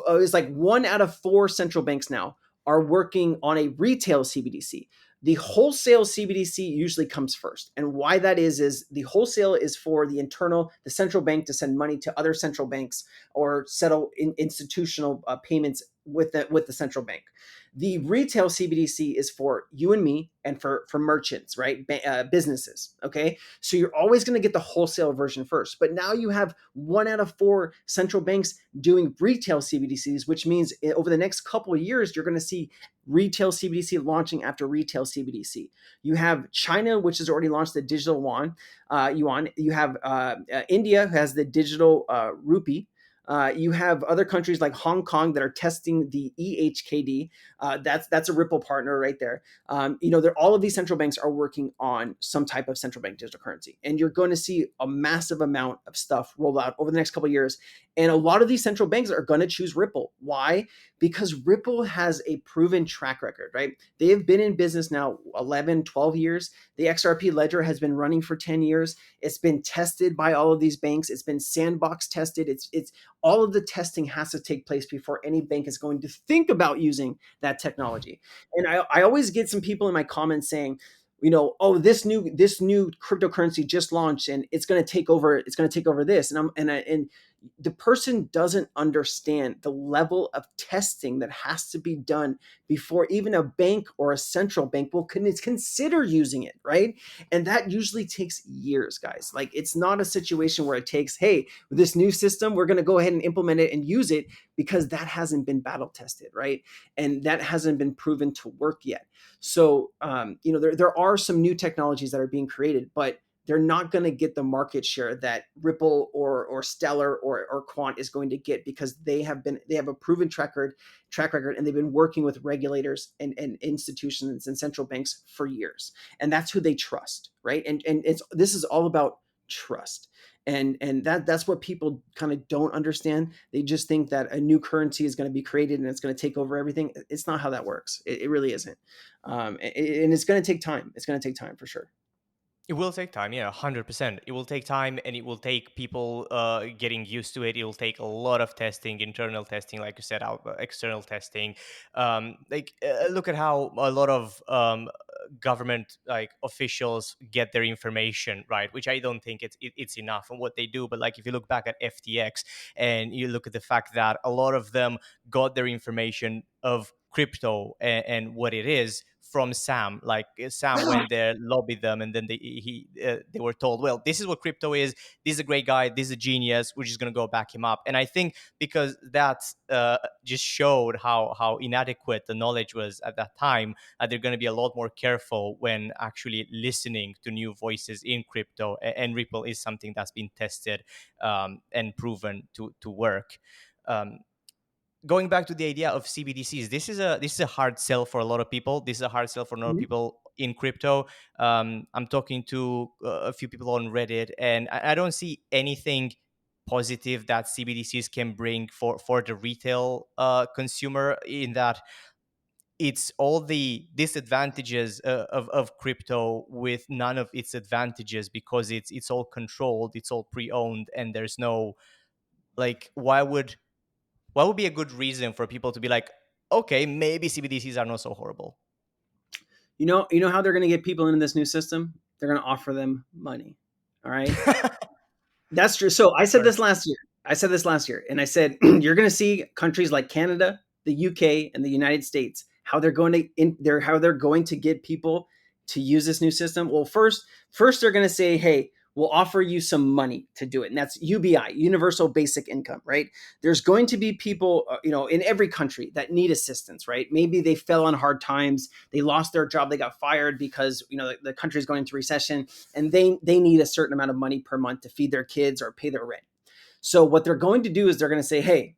[SPEAKER 2] It's like 1 out of 4 central banks now are working on a retail CBDC. The wholesale CBDC usually comes first. And why that is the wholesale is for the central bank to send money to other central banks or settle institutional payments with the central bank. The retail CBDC is for you and me and for merchants, right? Businesses. Okay. So you're always going to get the wholesale version first. But now you have 1 out of 4 central banks doing retail CBDCs, which means over the next couple of years, you're going to see retail CBDC launching after retail CBDC. You have China, which has already launched the digital yuan. You have India, who has the digital rupee. You have other countries like Hong Kong that are testing the EHKD. That's a Ripple partner right there. All of these central banks are working on some type of central bank digital currency, and you're going to see a massive amount of stuff roll out over the next couple of years. And a lot of these central banks are going to choose Ripple. Why? Because Ripple has a proven track record, right? They have been in business now 11, 12 years. The XRP ledger has been running for 10 years. It's been tested by all of these banks. It's been sandbox tested. It's all of the testing has to take place before any bank is going to think about using that technology. And I always get some people in my comments saying, oh, this new cryptocurrency just launched and it's going to take over. It's going to take over this, and the person doesn't understand the level of testing that has to be done before even a bank or a central bank will consider using it, right? And that usually takes years, guys. Like, it's not a situation where it takes, hey, with this new system, we're going to go ahead and implement it and use it, because that hasn't been battle tested, right? And that hasn't been proven to work yet. So, there are some new technologies that are being created, but they're not going to get the market share that Ripple or Stellar or Quant is going to get, because they have a proven track record, and they've been working with regulators and institutions and central banks for years, and that's who they trust, right? And this is all about trust. And that's what people kind of don't understand. They just think that a new currency is going to be created and it's going to take over everything. It's not how that works. It really isn't. And it's going to take time. It's going to take time for sure.
[SPEAKER 1] It will take time, yeah, 100%. It will take time, and it will take people getting used to it. It will take a lot of testing, internal testing, like you said, external testing. Look at how a lot of government like officials get their information, right? Which I don't think it's enough on what they do. But like, if you look back at FTX and you look at the fact that a lot of them got their information of crypto and what it is from Sam. Like, Sam went there, lobbied them, and then they were told, well, this is what crypto is. This is a great guy. This is a genius. We're just going to go back him up. And I think because that just showed how inadequate the knowledge was at that time, they're going to be a lot more careful when actually listening to new voices in crypto. And Ripple is something that's been tested and proven to work. Going back to the idea of CBDCs, this is a hard sell for a lot of people. This is a hard sell for a lot of people in crypto. I'm talking to a few people on Reddit, and I don't see anything positive that CBDCs can bring for the retail consumer, in that it's all the disadvantages of crypto with none of its advantages, because it's all controlled, it's all pre-owned, and there's no, like, what would be a good reason for people to be like, okay, maybe CBDCs are not so horrible?
[SPEAKER 2] You know how they're going to get people into this new system? They're going to offer them money. All right. That's true. So I said this last year. And I said, you're going to see countries like Canada, the UK, and the United States, how they're going to get people to use this new system. Well, first they're going to say, hey, we'll offer you some money to do it. And that's UBI, Universal Basic Income, right? There's going to be people, in every country that need assistance, right? Maybe they fell on hard times. They lost their job. They got fired because, the country is going into recession, and they need a certain amount of money per month to feed their kids or pay their rent. So what they're going to do is they're going to say, hey,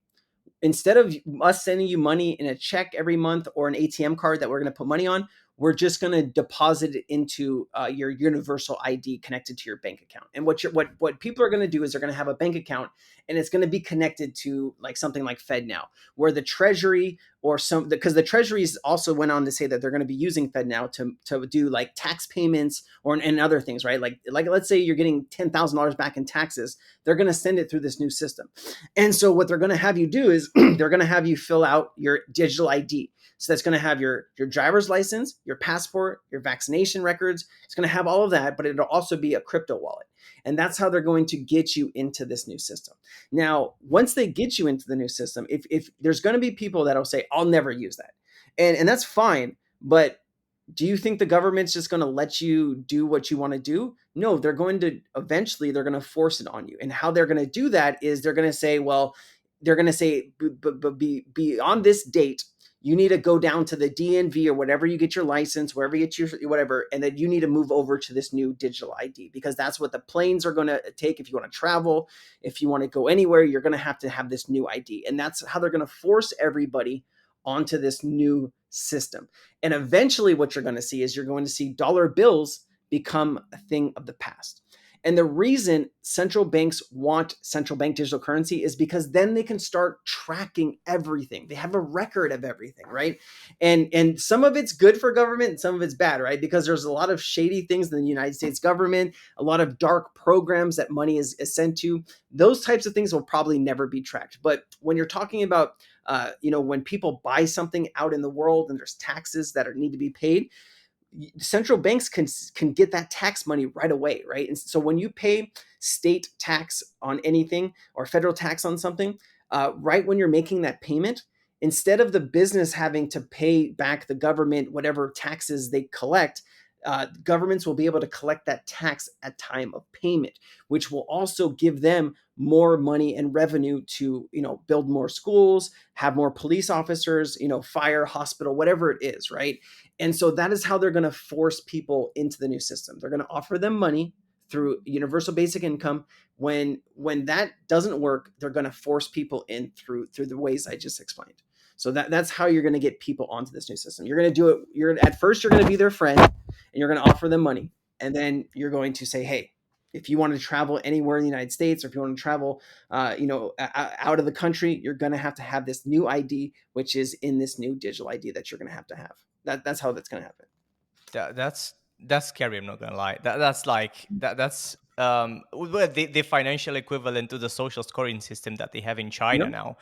[SPEAKER 2] instead of us sending you money in a check every month or an ATM card that we're going to put money on, we're just going to deposit it into your universal ID connected to your bank account. And what people are going to do is they're going to have a bank account, and it's going to be connected to like something like FedNow, where the Treasury or some, because the Treasuries also went on to say that they're going to be using FedNow to do like tax payments or and other things, right? Like let's say you're getting $10,000 back in taxes, they're going to send it through this new system. And so what they're going to have you do is they're going to have you fill out your digital ID. So that's going to have your driver's license, your passport, your vaccination records. It's going to have all of that, but it'll also be a crypto wallet. And that's how they're going to get you into this new system. Now, once they get you into the new system, if there's going to be people that'll say, I'll never use that. And that's fine. But do you think the government's just going to let you do what you want to do? No, they're going to eventually they're going to force it on you. And how they're going to do that is they're going to say, well, they're going to say, but be on this date, you need to go down to the DNV or whatever you get your license, wherever you get your whatever, and then you need to move over to this new digital ID, because that's what the planes are going to take. If you want to travel, if you want to go anywhere, you're going to have this new ID. And that's how they're going to force everybody onto this new system. And eventually what you're going to see is you're going to see dollar bills become a thing of the past. And the reason central banks want central bank digital currency is because then they can start tracking everything. They have a record of everything, right? And some of it's good for government and some of it's bad, right? Because there's a lot of shady things in the United States government, a lot of dark programs that money is sent to. Those types of things will probably never be tracked. But when you're talking about when people buy something out in the world and there's taxes that need to be paid, central banks can get that tax money right away, right? And so when you pay state tax on anything or federal tax on something, right when you're making that payment, instead of the business having to pay back the government whatever taxes they collect, governments will be able to collect that tax at time of payment, which will also give them more money and revenue to build more schools, have more police officers, fire, hospital, whatever it is, right? And so that is how they're going to force people into the new system. They're going to offer them money through universal basic income. When that doesn't work, they're going to force people in through the ways I just explained. So that's how you're going to get people onto this new system. You're going to do it. At first you're going to be their friend, and you're going to offer them money, and then you're going to say, hey, if you want to travel anywhere in the United States, or if you want to travel, out of the country, you're going to have this new ID, which is in this new digital ID that you're going to have. That's how that's going to happen.
[SPEAKER 1] That's scary. I'm not gonna lie. That's like that's well, the financial equivalent to the social scoring system that they have in China
[SPEAKER 2] Yep.
[SPEAKER 1] now.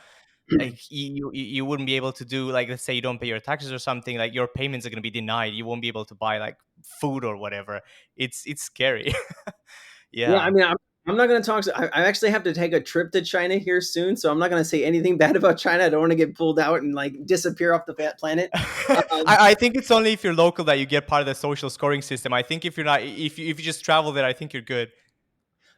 [SPEAKER 1] Like you wouldn't be able to do, like, let's say you don't pay your taxes or something, like your payments are going to be denied. You won't be able to buy like food or whatever. It's scary.
[SPEAKER 2] Yeah,
[SPEAKER 1] Yeah.
[SPEAKER 2] I mean, I'm not going to talk. I actually have to take a trip to China here soon, so I'm not going to say anything bad about China. I don't want to get pulled out and like disappear off the planet.
[SPEAKER 1] I think it's only if you're local that you get part of the social scoring system. I think if you're not, if you just travel there, I think you're good.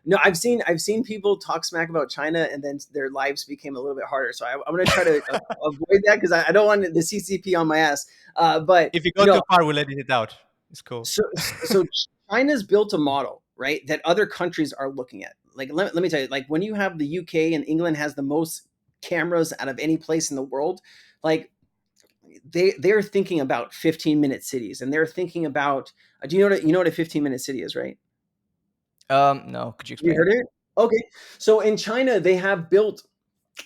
[SPEAKER 2] No, I've seen people talk smack about China, and then their lives became a little bit harder. So I'm going to try to avoid that, because I don't want the CCP on my ass. But
[SPEAKER 1] If you go too far, we'll edit it out. It's cool.
[SPEAKER 2] so China's built a model, right, that other countries are looking at. Like let me tell you, like when you have the UK and England has the most cameras out of any place in the world, like they're thinking about 15-minute cities, and they're thinking about do you know what a 15-minute city is, right?
[SPEAKER 1] No, could you
[SPEAKER 2] You
[SPEAKER 1] explain?
[SPEAKER 2] heard it? Okay. So in China, they have built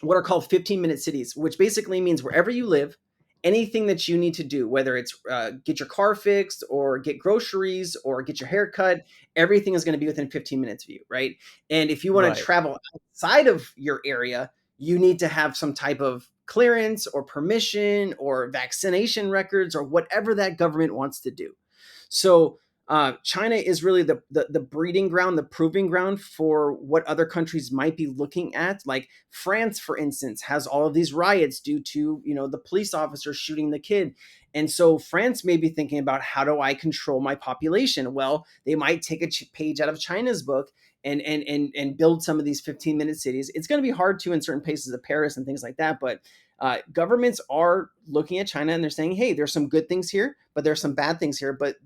[SPEAKER 2] what are called 15-minute cities, which basically means wherever you live, anything that you need to do, whether it's get your car fixed or get groceries or get your hair cut, everything is going to be within 15 minutes of you, right? And if you want to
[SPEAKER 1] Right.
[SPEAKER 2] travel outside of your area, you need to have some type of clearance or permission or vaccination records or whatever that government wants to do. So China is really the breeding ground, the proving ground for what other countries might be looking at. Like France, for instance, has all of these riots due to the police officer shooting the kid, and so France may be thinking about, how do I control my population? Well, they might take a page out of China's book and build some of these 15-minute cities. It's going to be hard to in certain places of Paris and things like that, but governments are looking at China and they're saying, hey, there's some good things here, but there's some bad things here. But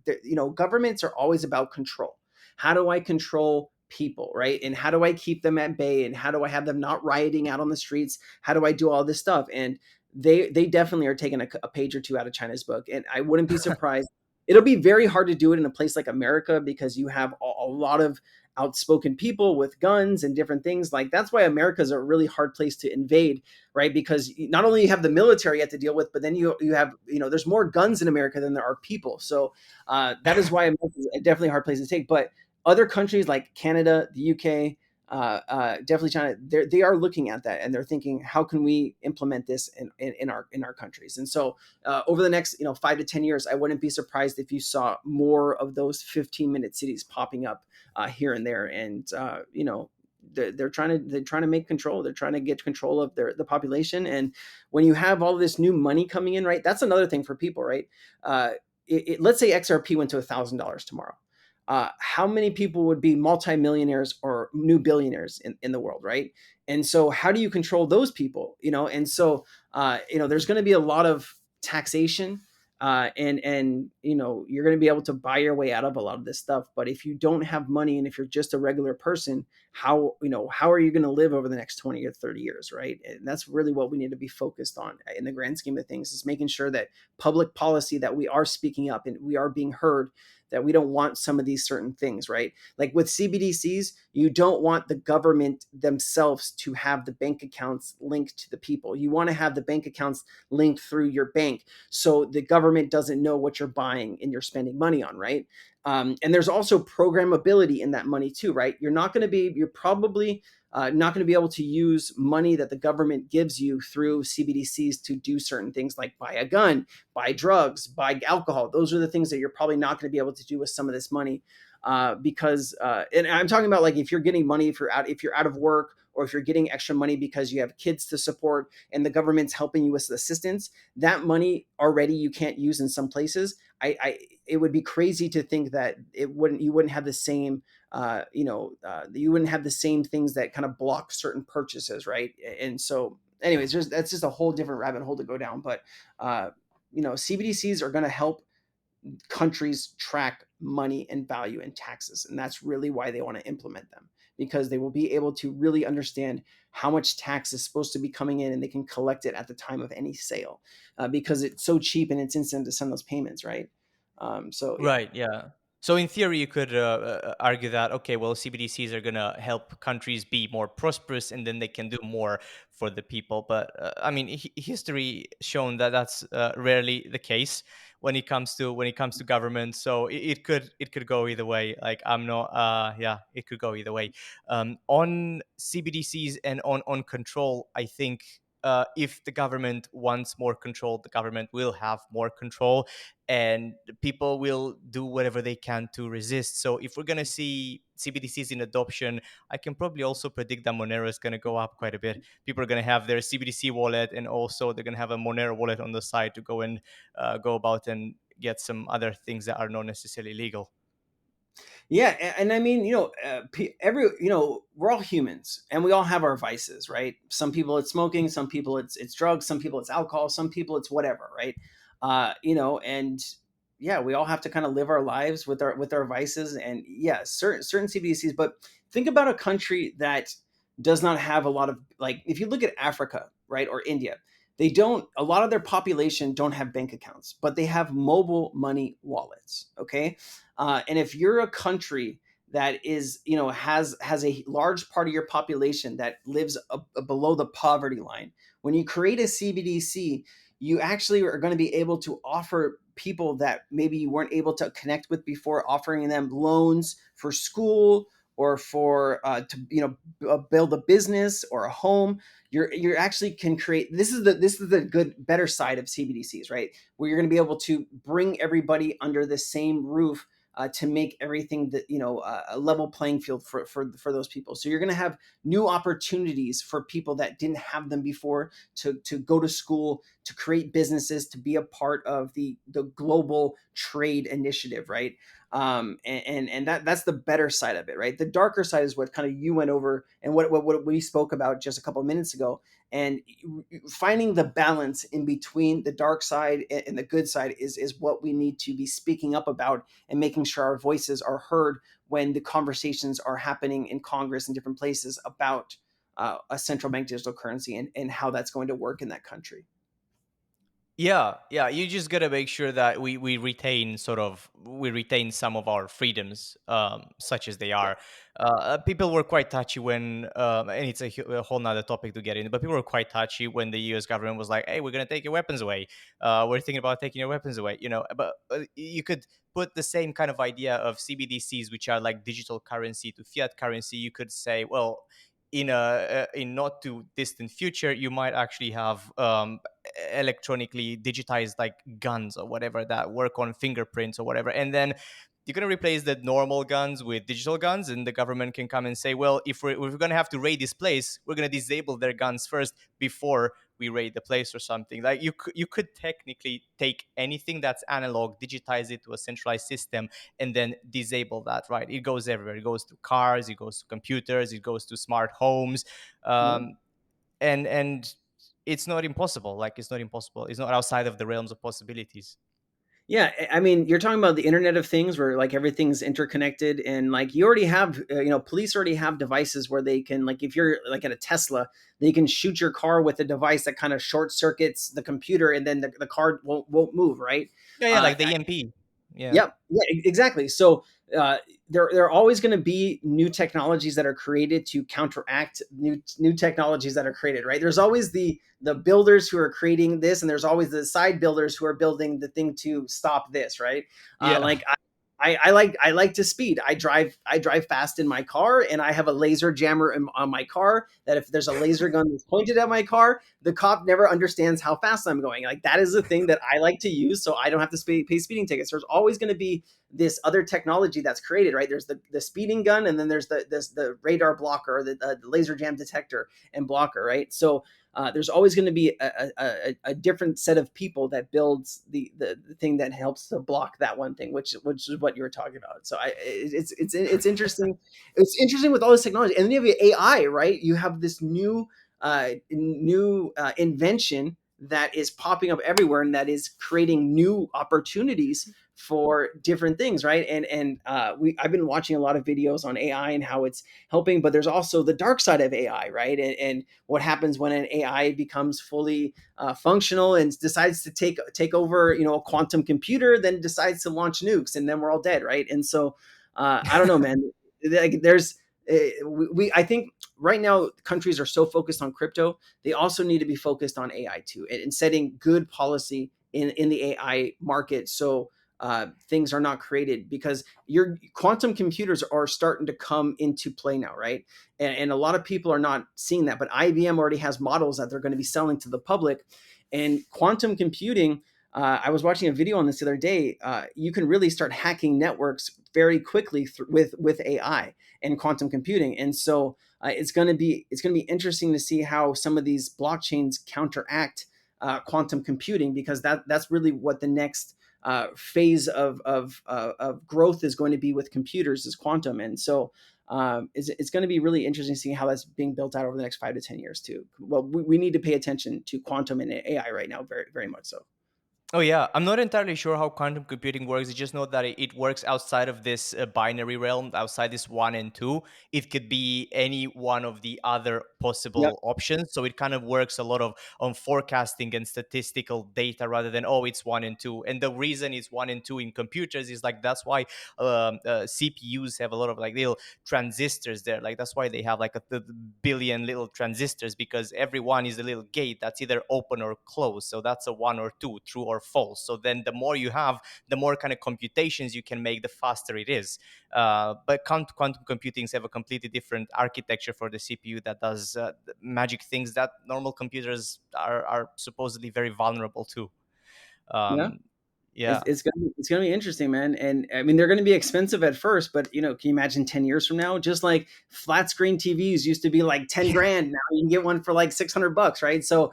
[SPEAKER 2] governments are always about control. How do I control people, right? And how do I keep them at bay? And how do I have them not rioting out on the streets? How do I do all this stuff? And they definitely are taking a page or two out of China's book. And I wouldn't be surprised. It'll be very hard to do it in a place like America because you have a lot of outspoken people with guns and different things. Like that's why America is a really hard place to invade, right? Because not only you have the military you have to deal with, but then you have, there's more guns in America than there are people. So that is why America is definitely a hard place to take. But other countries like Canada, the UK, definitely China, they are looking at that and they're thinking, how can we implement this in our countries? And so over the next 5 to 10 years, I wouldn't be surprised if you saw more of those 15-minute cities popping up here and there. And they're trying to make control. They're trying to get control of the population. And when you have all this new money coming in, right, that's another thing for people, right? Let's say XRP went to $1,000 tomorrow. How many people would be multimillionaires or new billionaires in the world, right? And so how do you control those people? And so there's going to be a lot of taxation, and you're going to be able to buy your way out of a lot of this stuff. But if you don't have money and if you're just a regular person, how are you going to live over the next 20 or 30 years, right? And that's really what we need to be focused on in the grand scheme of things, is making sure that public policy, that we are speaking up and we are being heard, that we don't want some of these certain things, right? Like with CBDCs, you don't want the government themselves to have the bank accounts linked to the people. You want to have the bank accounts linked through your bank, so the government doesn't know what you're buying and you're spending money on, right? And there's also programmability in that money too, right? You're probably not going to be able to use money that the government gives you through CBDCs to do certain things like buy a gun, buy drugs, buy alcohol. Those are the things that you're probably not going to be able to do with some of this money, because and I'm talking about like if you're getting money, if you're out of work, or if you're getting extra money because you have kids to support and the government's helping you with assistance, that money already you can't use in some places. It would be crazy to think that you wouldn't have the same you wouldn't have the same things that kind of block certain purchases, right? And so anyways, that's just a whole different rabbit hole to go down. But CBDCs are going to help countries track money and value and taxes, and that's really why they want to implement them, because they will be able to really understand how much tax is supposed to be coming in, and they can collect it at the time of any sale, because it's so cheap and it's instant to send those payments, right? So yeah.
[SPEAKER 1] Right. Yeah. So in theory, you could argue that okay, well, CBDCs are gonna help countries be more prosperous, and then they can do more for the people. But I mean, history shown that that's rarely the case when it comes to government. So it could go either way. Like I'm not. Yeah, it could go either way. On CBDCs and on control, I think. If the government wants more control, the government will have more control, and people will do whatever they can to resist. So if we're going to see CBDCs in adoption, I can probably also predict that Monero is going to go up quite a bit. People are going to have their CBDC wallet, and also they're going to have a Monero wallet on the side to go and go about and get some other things that are not necessarily legal.
[SPEAKER 2] Yeah, and I mean, we're all humans, and we all have our vices, right? Some people it's smoking, some people it's drugs, some people it's alcohol, some people it's whatever, right? And yeah, we all have to kind of live our lives with our vices, and yeah, certain CBDCs. But think about a country that does not have a lot of, like, if you look at Africa, right, or India, they don't. A lot of their population don't have bank accounts, but they have mobile money wallets. Okay, and if you're a country that is, has a large part of your population that lives below the poverty line, when you create a CBDC, you actually are going to be able to offer people that maybe you weren't able to connect with before, offering them loans for school or for to build a business or a home. You're actually can create, this is the good better side of CBDCs, right? Where you're going to be able to bring everybody under the same roof, to make everything that a level playing field for those people. So you're going to have new opportunities for people that didn't have them before, to go to school, to create businesses, to be a part of the global trade initiative, right? And that's the better side of it, right? The darker side is what kind of you went over, and what we spoke about just a couple of minutes ago. And finding the balance in between the dark side and the good side is what we need to be speaking up about, and making sure our voices are heard when the conversations are happening in Congress and different places about a central bank digital currency, and how that's going to work in that country.
[SPEAKER 1] Yeah, yeah. You just gotta make sure that we retain some of our freedoms, such as they
[SPEAKER 2] Yeah.
[SPEAKER 1] are. People were quite touchy when, and it's a whole nother topic to get into. But people were quite touchy when the U.S. government was like, "Hey, we're gonna take your weapons away. We're thinking about taking your weapons away." But you could put the same kind of idea of CBDCs, which are like digital currency, to fiat currency. You could say, well, in not too distant future, you might actually have electronically digitized like guns or whatever that work on fingerprints or whatever, and then you're going to replace the normal guns with digital guns, and the government can come and say, well, if we're going to have to raid this place, we're going to disable their guns first before we raid the place or something. Like you could technically take anything that's analog, digitize it to a centralized system, and then disable that, right? It goes everywhere. It goes to cars, it goes to computers, it goes to smart homes.
[SPEAKER 2] Yeah.
[SPEAKER 1] Um, and it's not impossible. Like, it's not impossible, it's not outside of the realms of possibilities.
[SPEAKER 2] Yeah, I mean, you're talking about the Internet of Things, where like everything's interconnected, and like you already have, police already have devices where they can, like, if you're like at a Tesla, they can shoot your car with a device that kind of short circuits the computer, and then the car won't move, right?
[SPEAKER 1] Yeah, yeah,
[SPEAKER 2] Uh,
[SPEAKER 1] like the EMP. Yeah.
[SPEAKER 2] Yep. Yeah, exactly. So uh, there are always going to be new technologies that are created to counteract new technologies that are created. Right. There's always the builders who are creating this, and there's always the side builders who are building the thing to stop this. Right.
[SPEAKER 1] Yeah.
[SPEAKER 2] Like I like to speed. I drive fast in my car, and I have a laser jammer on my car. That if there's a laser gun that's pointed at my car, the cop never understands how fast I'm going. Like, that is the thing that I like to use, so I don't have to pay speeding tickets. There's always going to be this other technology that's created, right? There's the speeding gun, and then there's the radar blocker, or the laser jam detector and blocker, right? So there's always going to be a different set of people that builds the thing that helps to block that one thing, which is what you were talking about. So it's interesting. It's interesting with all this technology, and then you have AI, right? You have this new invention that is popping up everywhere, and that is creating new opportunities for different things, right? And I've been watching a lot of videos on AI and how it's helping, but there's also the dark side of AI, right? And what happens when an AI becomes fully functional and decides to take over, a quantum computer, then decides to launch nukes, and then we're all dead, right? And so I don't know, man. Like, there's I think right now countries are so focused on crypto, they also need to be focused on AI too, and setting good policy in the AI market, so things are not created, because your quantum computers are starting to come into play now, right? And a lot of people are not seeing that, but IBM already has models that they're going to be selling to the public, and quantum computing. I was watching a video on this the other day. You can really start hacking networks very quickly with AI and quantum computing, and so it's going to be interesting to see how some of these blockchains counteract quantum computing, because that's really what the next phase of growth is going to be with computers, is quantum. And so it's going to be really interesting to see how that's being built out over the next 5 to 10 years too. Well, we need to pay attention to quantum and AI right now, very very much so.
[SPEAKER 1] Oh yeah, I'm not entirely sure how quantum computing works. I just know that it works outside of this binary realm, outside this one and two. It could be any one of the other
[SPEAKER 2] Yep.
[SPEAKER 1] possible options. So it kind of works a lot of on forecasting and statistical data rather than, oh, it's one and two. And the reason it's one and two in computers is like that's why CPUs have a lot of like little transistors there. Like that's why they have like a billion little transistors, because every one is a little gate that's either open or closed. So that's a one or two, true or false. So then the more you have, the more kind of computations you can make, the faster it is. But quantum computings have a completely different architecture for the CPU that does magic things that normal computers are supposedly very vulnerable to.
[SPEAKER 2] Yeah.
[SPEAKER 1] Um, Yeah.
[SPEAKER 2] It's gonna be interesting, man. And I mean, they're gonna be expensive at first, but can you imagine 10 years from now? Just like flat screen TVs used to be like 10 grand, now you can get one for like $600, right? So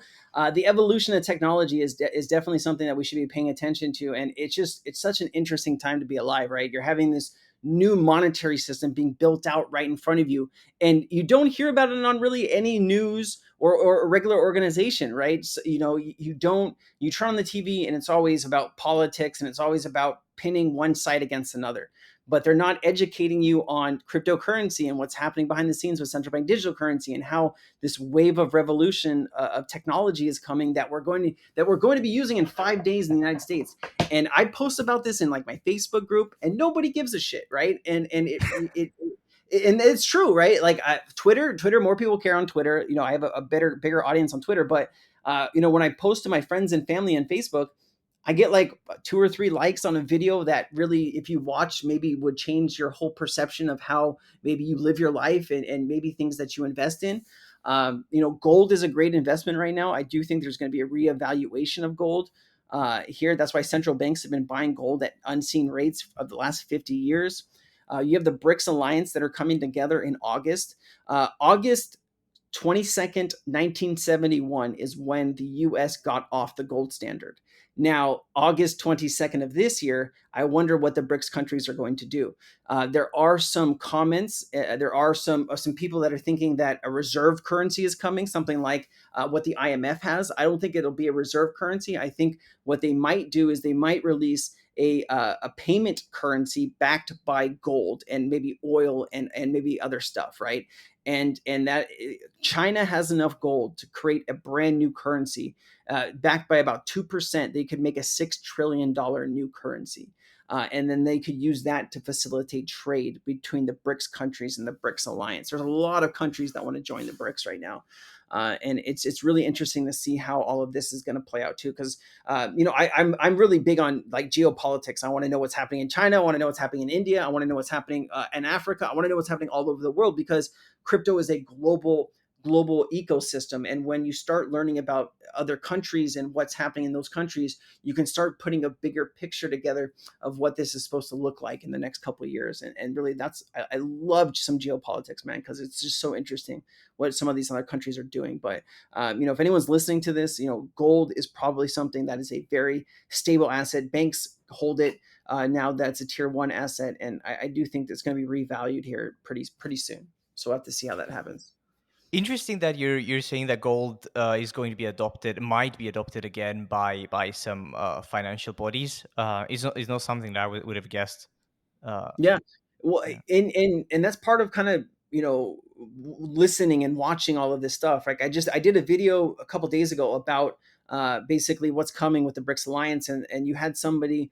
[SPEAKER 2] the evolution of technology is definitely something that we should be paying attention to, and it's such an interesting time to be alive, right? You're having this new monetary system being built out right in front of you, and you don't hear about it on really any news or a regular organization, right? So, you don't you turn on the TV and it's always about politics and it's always about pinning one side against another. But they're not educating you on cryptocurrency and what's happening behind the scenes with central bank digital currency, and how this wave of revolution of technology is coming that we're going to be using in 5 days in the United States. And I post about this in like my Facebook group, and nobody gives a shit, right? And it's true, right? Like Twitter, more people care on Twitter. I have a bigger audience on Twitter, but when I post to my friends and family on Facebook, I get like 2 or 3 likes on a video that really, if you watch, maybe would change your whole perception of how maybe you live your life, and maybe things that you invest in. Gold is a great investment right now. I do think there's going to be a reevaluation of gold here. That's why central banks have been buying gold at unseen rates of the last 50 years. You have the BRICS alliance that are coming together in August. August 22nd, 1971 is when the US got off the gold standard. Now, August 22nd of this year, I wonder what the BRICS countries are going to do. There are some comments. There are some people that are thinking that a reserve currency is coming, something like what the IMF has. I don't think it'll be a reserve currency. I think what they might do is they might release a payment currency backed by gold and maybe oil and maybe other stuff, right? And that China has enough gold to create a brand new currency backed by about 2%. They could make a $6 trillion new currency. And then they could use that to facilitate trade between the BRICS countries and the BRICS alliance. There's a lot of countries that want to join the BRICS right now. And it's really interesting to see how all of this is going to play out too, because I'm really big on like geopolitics. I want to know what's happening in China. I want to know what's happening in India. I want to know what's happening in Africa. I want to know what's happening all over the world, because crypto is a global ecosystem. And when you start learning about other countries and what's happening in those countries, you can start putting a bigger picture together of what this is supposed to look like in the next couple of years. And really, I loved some geopolitics, man, because it's just so interesting what some of these other countries are doing. But if anyone's listening to this, gold is probably something that is a very stable asset. Banks hold it now. That's a tier one asset, and I do think that's going to be revalued here pretty soon. So we'll have to see how that happens.
[SPEAKER 1] Interesting that you're saying that gold is going to be adopted, might be adopted again by some financial bodies. Is not something that I would have guessed. Uh,
[SPEAKER 2] Yeah. Well,
[SPEAKER 1] yeah.
[SPEAKER 2] and that's part of kind of, listening and watching all of this stuff. Like I did a video a couple days ago about basically what's coming with the BRICS Alliance, and you had somebody.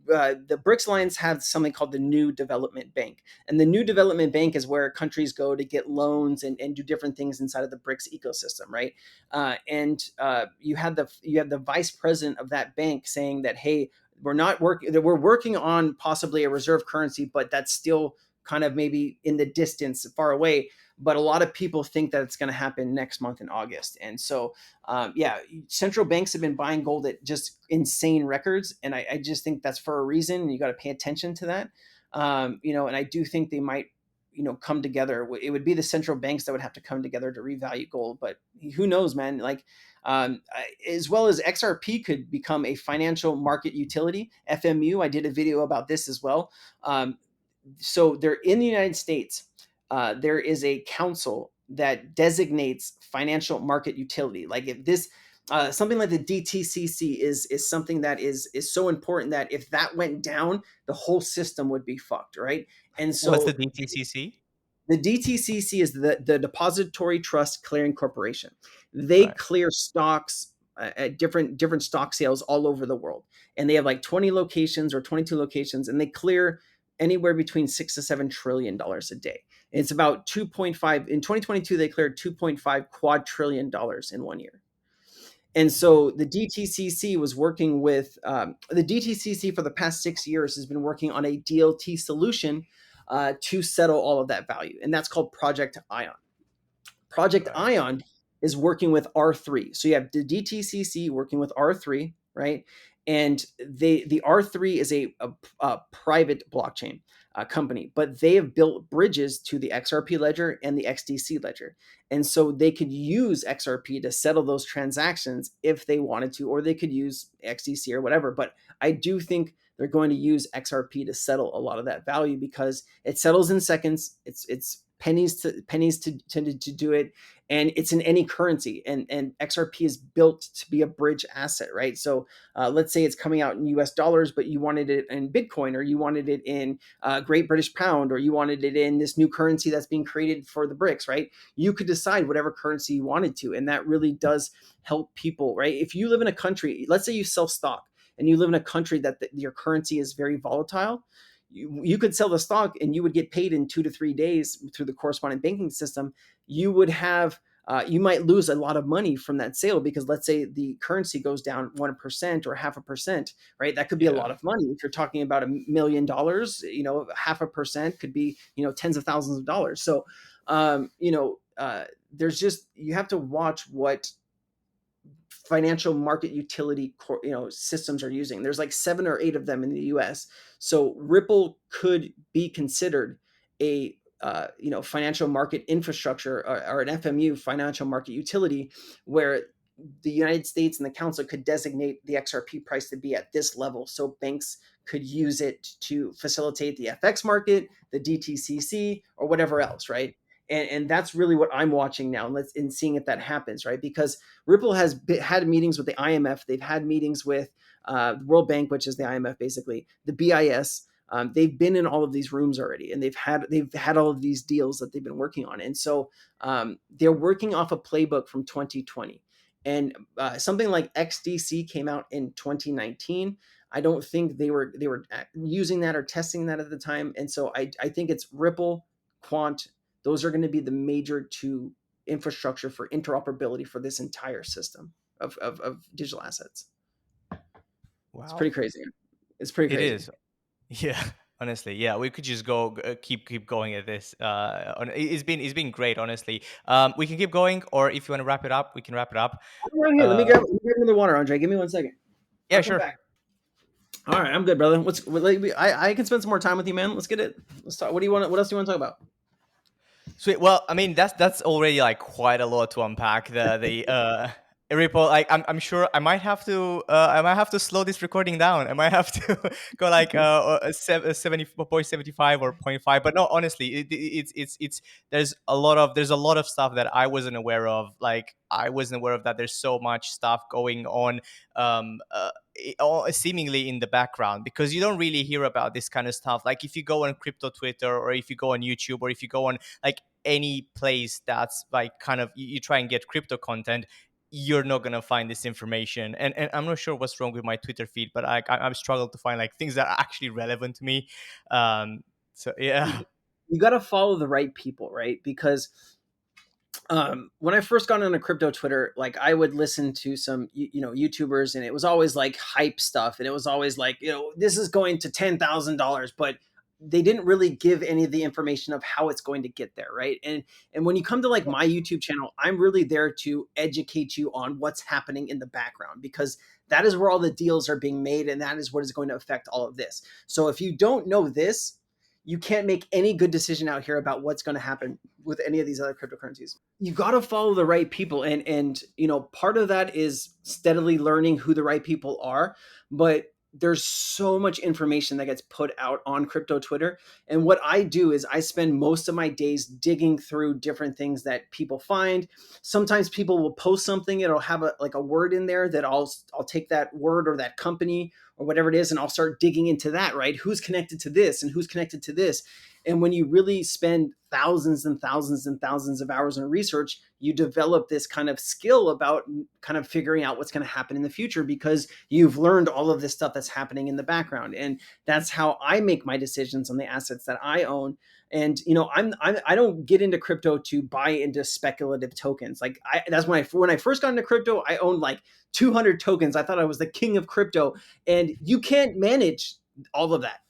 [SPEAKER 2] The BRICS Alliance had something called the New Development Bank, and the New Development Bank is where countries go to get loans and do different things inside of the BRICS ecosystem, right? And you had the vice president of that bank saying that, hey, we're working on possibly a reserve currency, but that's still kind of maybe in the distance, far away. But a lot of people think that it's going to happen next month in August. And so yeah, central banks have been buying gold at just insane records, and I just think that's for a reason. And you got to pay attention to that. And I do think they might, come together. It would be the central banks that would have to come together to revalue gold, but who knows, man? Like, as well as XRP could become a financial market utility, FMU. I did a video about this as well. So they're in the United States. There is a council that designates financial market utility. Like if this, something like the DTCC is something that is so important that if that went down, the whole system would be fucked, right? And
[SPEAKER 1] What's the
[SPEAKER 2] so
[SPEAKER 1] DTCC?
[SPEAKER 2] the DTCC is the Depository Trust Clearing Corporation. They
[SPEAKER 1] Right.
[SPEAKER 2] clear stocks at different stock sales all over the world, and they have like 20 locations or 22 locations, and they clear anywhere between $6 to $7 trillion a day. And it's about 2.5 in 2022. They cleared 2.5 quadrillion dollars in 1 year. And so the DTCC was working with the DTCC for the past 6 years has been working on a DLT solution to settle all of that value, and that's called Project Ion. Project
[SPEAKER 1] Right.
[SPEAKER 2] Ion is working with R3. So you have the DTCC working with R3, right? And the R3 is a private blockchain company, but they have built bridges to the XRP ledger and the XDC ledger. And so they could use XRP to settle those transactions if they wanted to, or they could use XDC or whatever. But I do think they're going to use XRP to settle a lot of that value because it settles in seconds. It's pennies to do it, and it's in any currency. And XRP is built to be a bridge asset, right? So let's say it's coming out in US dollars, but you wanted it in Bitcoin, or you wanted it in Great British Pound, or you wanted it in this new currency that's being created for the BRICS, right? You could decide whatever currency you wanted to. And that really does help people, right? If you live in a country, let's say you sell stock and you live in a country that your currency is very volatile, you could sell the stock and you would get paid in 2 to 3 days through the correspondent banking system. You would have you might lose a lot of money from that sale because let's say the currency goes down 1% or 0.5%, right? That could be a
[SPEAKER 1] Yeah.
[SPEAKER 2] lot of money. If you're talking about $1 million, 0.5% could be, tens of thousands of dollars. So, there's just, you have to watch what financial market utility systems are using. There's like 7 or 8 of them in the US. So Ripple could be considered a financial market infrastructure, or an FMU, financial market utility, where the United States and the council could designate the XRP price to be at this level, so banks could use it to facilitate the FX market, the DTCC, or whatever else, right? And that's really what I'm watching now, and seeing if that happens, right? Because Ripple has had meetings with the IMF. They've had meetings with the World Bank, which is the IMF, basically, the BIS. They've been in all of these rooms already, and they've had all of these deals that they've been working on. And so they're working off a playbook from 2020. And something like XDC came out in 2019. I don't think they were using that or testing that at the time. And so I think it's Ripple, Quant. Those are going to be the major two infrastructure for interoperability for this entire system of digital assets. It's
[SPEAKER 1] Wow.
[SPEAKER 2] pretty crazy. It's pretty
[SPEAKER 1] It
[SPEAKER 2] crazy.
[SPEAKER 1] is. Yeah. Honestly, yeah, we could just go keep going at this. It's been great, honestly. We can keep going, or if you want to wrap it up, we can wrap it up.
[SPEAKER 2] Right here.
[SPEAKER 1] Uh,
[SPEAKER 2] Let me grab another water, Andre. Give me 1 second.
[SPEAKER 1] yeah,
[SPEAKER 2] I'll come
[SPEAKER 1] sure.
[SPEAKER 2] back. All right, I'm good, brother. I can spend some more time with you, man. Let's get it. Let's talk. What do you want? What else do you want to talk about?
[SPEAKER 1] Sweet. Well, I mean, that's already like quite a lot to unpack. The Ripple. Like, I'm sure I might have to slow this recording down. I might have to go like 70.75 or point 0.5. But no, honestly, it's there's a lot of stuff that I wasn't aware of. Like, I wasn't aware of that. There's so much stuff going on. Seemingly in the background, because you don't really hear about this kind of stuff. Like, if you go on crypto Twitter, or if you go on YouTube, or if you go on like any place that's like kind of you try and get crypto content, you're not gonna find this information. And I'm not sure what's wrong with my Twitter feed, but I'm struggling to find like things that are actually relevant to me. So yeah.
[SPEAKER 2] You got to follow the right people, right? Because when I first got into crypto Twitter, like I would listen to some YouTubers, and it was always like hype stuff, and it was always like, this is going to $10,000, but they didn't really give any of the information of how it's going to get there, right? And when you come to like my YouTube channel, I'm really there to educate you on what's happening in the background, because that is where all the deals are being made, and that is what is going to affect all of this. So if you don't know this, you can't make any good decision out here about what's going to happen with any of these other cryptocurrencies. You got to follow the right people, and part of that is steadily learning who the right people are. But there's so much information that gets put out on crypto Twitter, and what I do is I spend most of my days digging through different things that people find. Sometimes people will post something, it'll have a word in there that I'll take that word or that company or whatever it is, and I'll start digging into that, right? Who's connected to this and who's connected to this? And when you really spend thousands and thousands and thousands of hours in research, you develop this kind of skill about kind of figuring out what's going to happen in the future, because you've learned all of this stuff that's happening in the background. And that's how I make my decisions on the assets that I own. And I don't get into crypto to buy into speculative tokens. Like that's when I first got into crypto, I owned like 200 tokens. I thought I was the king of crypto, and you can't manage all of that.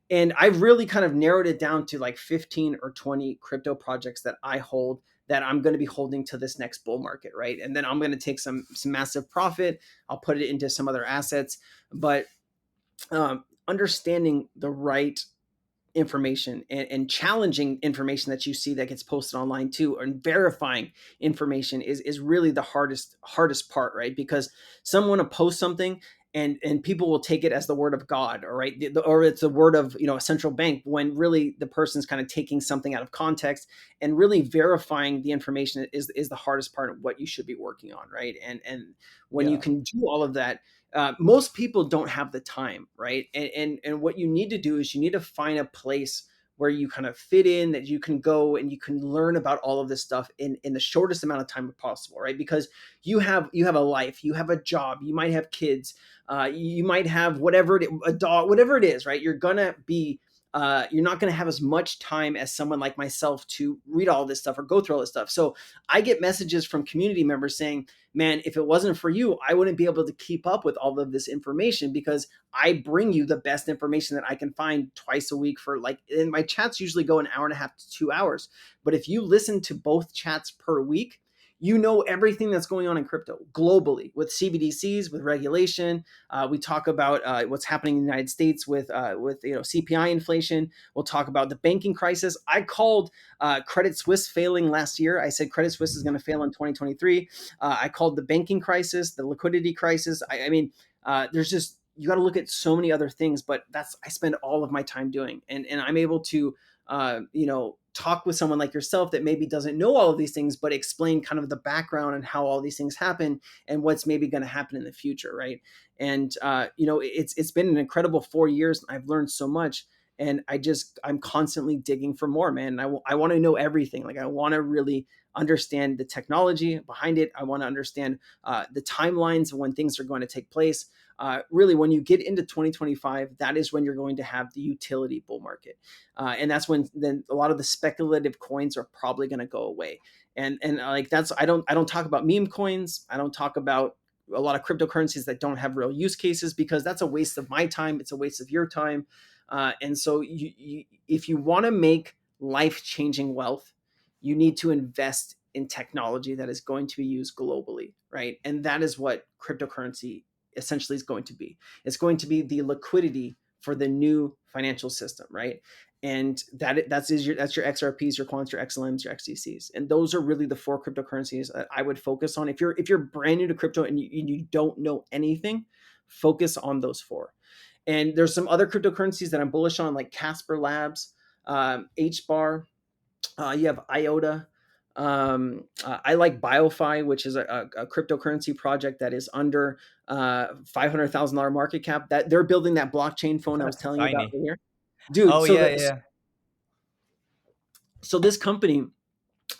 [SPEAKER 2] And I've really kind of narrowed it down to like 15 or 20 crypto projects that I hold that I'm going to be holding to this next bull market, right? And then I'm going to take some massive profit. I'll put it into some other assets. But understanding the right information and challenging information that you see that gets posted online too, and verifying information is really the hardest part, right? Because someone will post something and people will take it as the word of God, or right, or it's the word of a central bank, when really the person's kind of taking something out of context. And really verifying the information is the hardest part of what you should be working on, right? And when you
[SPEAKER 1] Yeah.
[SPEAKER 2] can do all of that, most people don't have the time, right? And what you need to do is you need to find a place where you kind of fit in, that you can go and you can learn about all of this stuff in the shortest amount of time possible, right? Because you have a life, you have a job, you might have kids, you might have a dog, whatever it is, right? You're not going to have as much time as someone like myself to read all this stuff or go through all this stuff. So I get messages from community members saying, man, if it wasn't for you, I wouldn't be able to keep up with all of this information, because I bring you the best information that I can find twice a week for, like, and my chats usually go an hour and a half to 2 hours. But if you listen to both chats per week, you know everything that's going on in crypto globally, with CBDCs, with regulation. We talk about what's happening in the United States with CPI inflation. We'll talk about the banking crisis. I called Credit Suisse failing last year. I said Credit Suisse is going to fail in 2023. I called the banking crisis, the liquidity crisis. I mean, there's just, you got to look at so many other things, but I spend all of my time doing, and I'm able to talk with someone like yourself that maybe doesn't know all of these things, but explain kind of the background and how all these things happen and what's maybe going to happen in the future, right? And it's been an incredible 4 years. I've learned so much, and I'm constantly digging for more, man. I want to know everything. Like, I want to really understand the technology behind it. I want to understand the timelines of when things are going to take place. Really, when you get into 2025, that is when you're going to have the utility bull market, and that's when then a lot of the speculative coins are probably going to go away. And like, that's, I don't talk about meme coins. I don't talk about a lot of cryptocurrencies that don't have real use cases, because that's a waste of my time. It's a waste of your time. And so if you want to make life changing wealth, you need to invest in technology that is going to be used globally, right? And that is what cryptocurrency essentially is going to be. It's going to be the liquidity for the new financial system, right? And that's your XRPs, your quants, your XLMs, your XDCs, and those are really the four cryptocurrencies that I would focus on. If you're brand new to crypto and you don't know anything, focus on those four. And there's some other cryptocurrencies that I'm bullish on, like Casper Labs, HBAR. You have IOTA. I like BioFi, which is a cryptocurrency project that is under $500,000 market cap. That they're building that blockchain phone I was
[SPEAKER 1] That's
[SPEAKER 2] telling you about
[SPEAKER 1] tiny.
[SPEAKER 2] earlier, dude.
[SPEAKER 1] Oh
[SPEAKER 2] So
[SPEAKER 1] yeah,
[SPEAKER 2] that
[SPEAKER 1] yeah.
[SPEAKER 2] so this company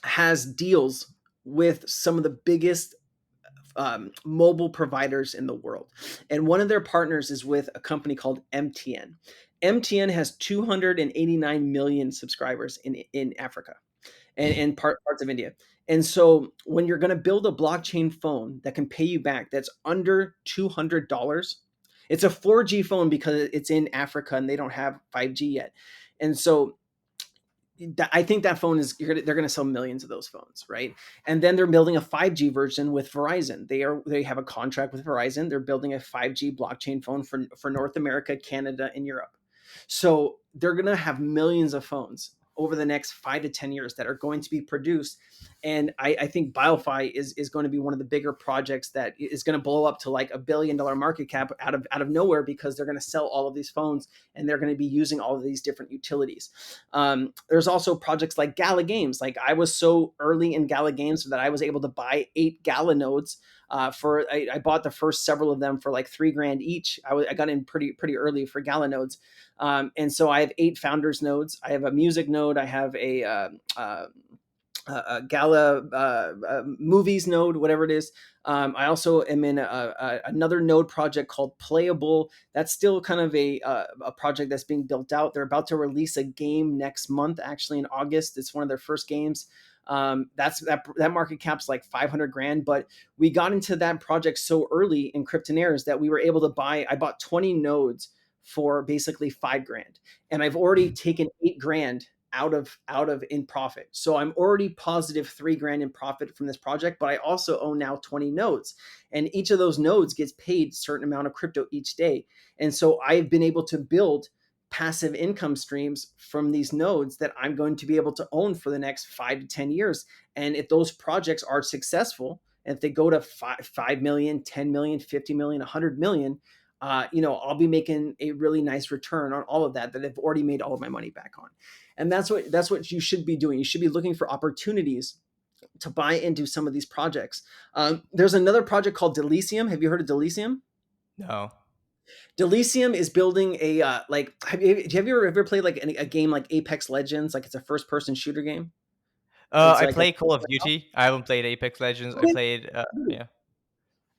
[SPEAKER 2] has deals with some of the biggest mobile providers in the world. And one of their partners is with a company called MTN. MTN has 289 million subscribers in Africa and parts of India. And so when you're going to build a blockchain phone that can pay you back, that's under $200, it's a 4G phone because it's in Africa and they don't have 5G yet. And so I think that phone they're going to sell millions of those phones, right? And then they're building a 5G version with Verizon. They have a contract with Verizon. They're building a 5G blockchain phone for North America, Canada, and Europe. So they're going to have millions of phones over the next 5 to 10 years that are going to be produced. And I think BioFi is going to be one of the bigger projects that is going to blow up to like $1 billion market cap out of nowhere, because they're going to sell all of these phones and they're going to be using all of these different utilities. There's also projects like Gala Games. Like, I was so early in Gala Games that I was able to buy 8 Gala nodes. I bought the first several of them for like $3,000 each. I got in pretty early for Gala nodes, and so I have 8 founders nodes. I have a music node. I have a Gala movies node, whatever it is. I also am in another node project called Playable. That's still kind of a project that's being built out. They're about to release a game next month, actually in August. It's one of their first games. That market cap's like $500,000, but we got into that project so early in Cryptonaires that we were able to I bought 20 nodes for basically $5,000, and I've already taken $8,000 out of in profit. So I'm already positive 3 grand in profit from this project, but I also own now 20 nodes, and each of those nodes gets paid a certain amount of crypto each day. And so I've been able to build passive income streams from these nodes that I'm going to be able to own for the next 5 to 10 years. And if those projects are successful, and if they go to 5 million, 10 million, 50 million, 100 million, I'll be making a really nice return on all of that I've already made all of my money back on. And that's what you should be doing. You should be looking for opportunities to buy into some of these projects. There's another project called Delicium. Have you heard of Delicium?
[SPEAKER 1] No.
[SPEAKER 2] Delicium is building a like. Have you ever played like a game like Apex Legends? Like it's a first person shooter game. It's
[SPEAKER 1] I
[SPEAKER 2] like a
[SPEAKER 1] play Call of Duty. I haven't played Apex Legends. I
[SPEAKER 2] okay.
[SPEAKER 1] played, yeah.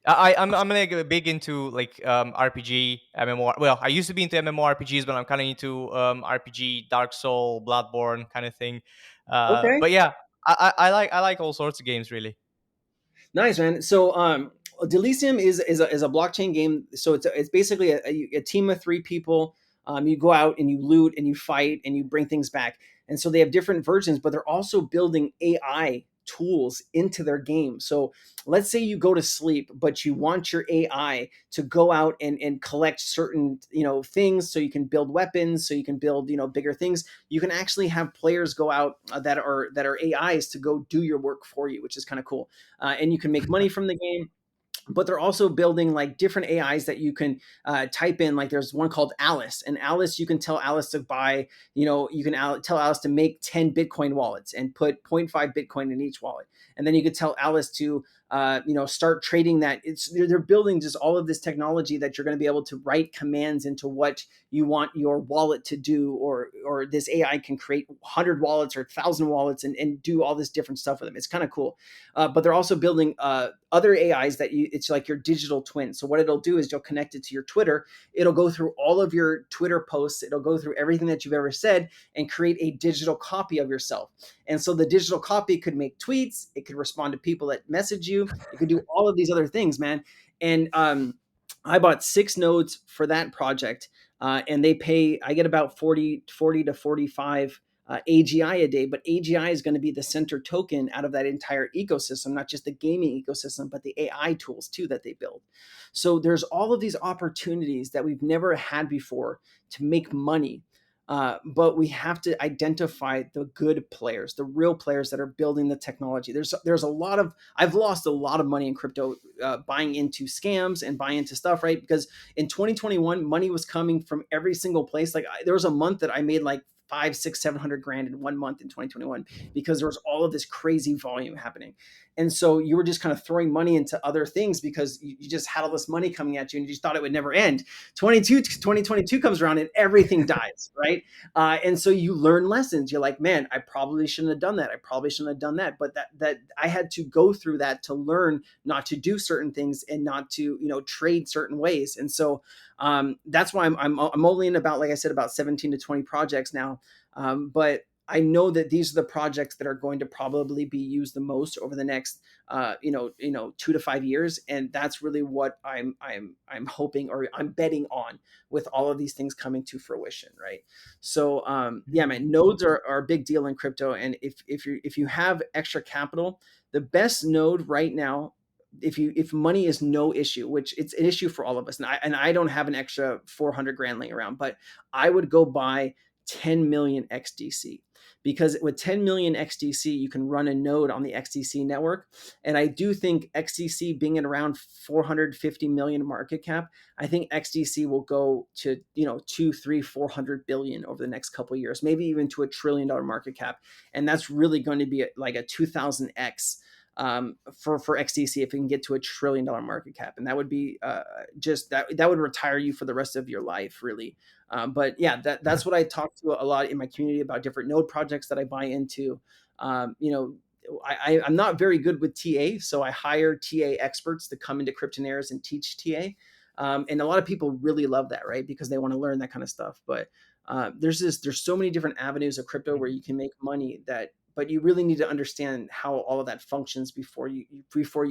[SPEAKER 1] I'm like big into like RPG MMO. Well, I used to be into MMORPGs, but I'm kind of into RPG, Dark Soul, Bloodborne kind of thing.
[SPEAKER 2] Okay.
[SPEAKER 1] But yeah, I like all sorts of games really.
[SPEAKER 2] Nice, man. So, Delicium is a blockchain game. So it's basically a team of 3 people. You go out and you loot and you fight and you bring things back. And so they have different versions, but they're also building AI tools into their game. So let's say you go to sleep, but you want your AI to go out and collect certain things, so you can build weapons, so you can build bigger things. You can actually have players go out that are AIs to go do your work for you, which is kind of cool. And you can make money from the game. But they're also building like different AIs that you can type in. Like there's one called Alice, and Alice, you can tell Alice to buy, you can tell Alice to make 10 Bitcoin wallets and put zero point 0.5 Bitcoin in each wallet. And then you could tell Alice to, start trading that. They're building just all of this technology that you're going to be able to write commands into what you want your wallet to do, or this AI can create 100 wallets or 1,000 wallets and do all this different stuff with them. It's kind of cool. But they're also building other AIs it's like your digital twin. So what it'll do is you'll connect it to your Twitter. It'll go through all of your Twitter posts. It'll go through everything that you've ever said and create a digital copy of yourself. And so the digital copy could make tweets. It could respond to people that message you. It could do all of these other things, man. And I bought 6 nodes for that project, and I get about 40 to 45 AGI a day, but AGI is going to be the center token out of that entire ecosystem, not just the gaming ecosystem, but the AI tools too that they build. So there's all of these opportunities that we've never had before to make money. But we have to identify the good players, the real players that are building the technology. There's a lot of I've lost a lot of money in crypto buying into scams and buying into stuff, right? Because in 2021, money was coming from every single place. Like there was a month that I made like 5, 6, 700 grand in one month in 2021 because there was all of this crazy volume happening. And so you were just kind of throwing money into other things because you just had all this money coming at you and you just thought it would never end. 2022 comes around and everything dies, right? And so you learn lessons. You're like, man, I probably shouldn't have done that. I probably shouldn't have done that. But that I had to go through that to learn not to do certain things and not to, trade certain ways. And so that's why I'm only in about, like I said, about 17 to 20 projects now. But I know that these are the projects that are going to probably be used the most over the next, 2 to 5 years, and that's really what I'm hoping, or I'm betting on, with all of these things coming to fruition, right? So, yeah, man, nodes are a big deal in crypto, and if you have extra capital, the best node right now, if money is no issue, which it's an issue for all of us, and I don't have an extra 400 grand laying around, but I would go buy 10 million XDC, because with 10 million XDC, you can run a node on the XDC network. And I do think XDC being at around 450 million market cap, I think XDC will go to, 2, 3, 400 billion over the next couple of years, maybe even to $1 trillion market cap. And that's really going to be like a 2000x for XDC if it can get to $1 trillion market cap, and that would be just that would retire you for the rest of your life, really. But yeah, that's what I talk to a lot in my community about, different node projects that I buy into. I'm not very good with TA, so I hire TA experts to come into Cryptonaires and teach TA. And a lot of people really love that, right? Because they want to learn that kind of stuff. But there's so many different avenues of crypto where you can make money that but you really need to understand how all of that functions before you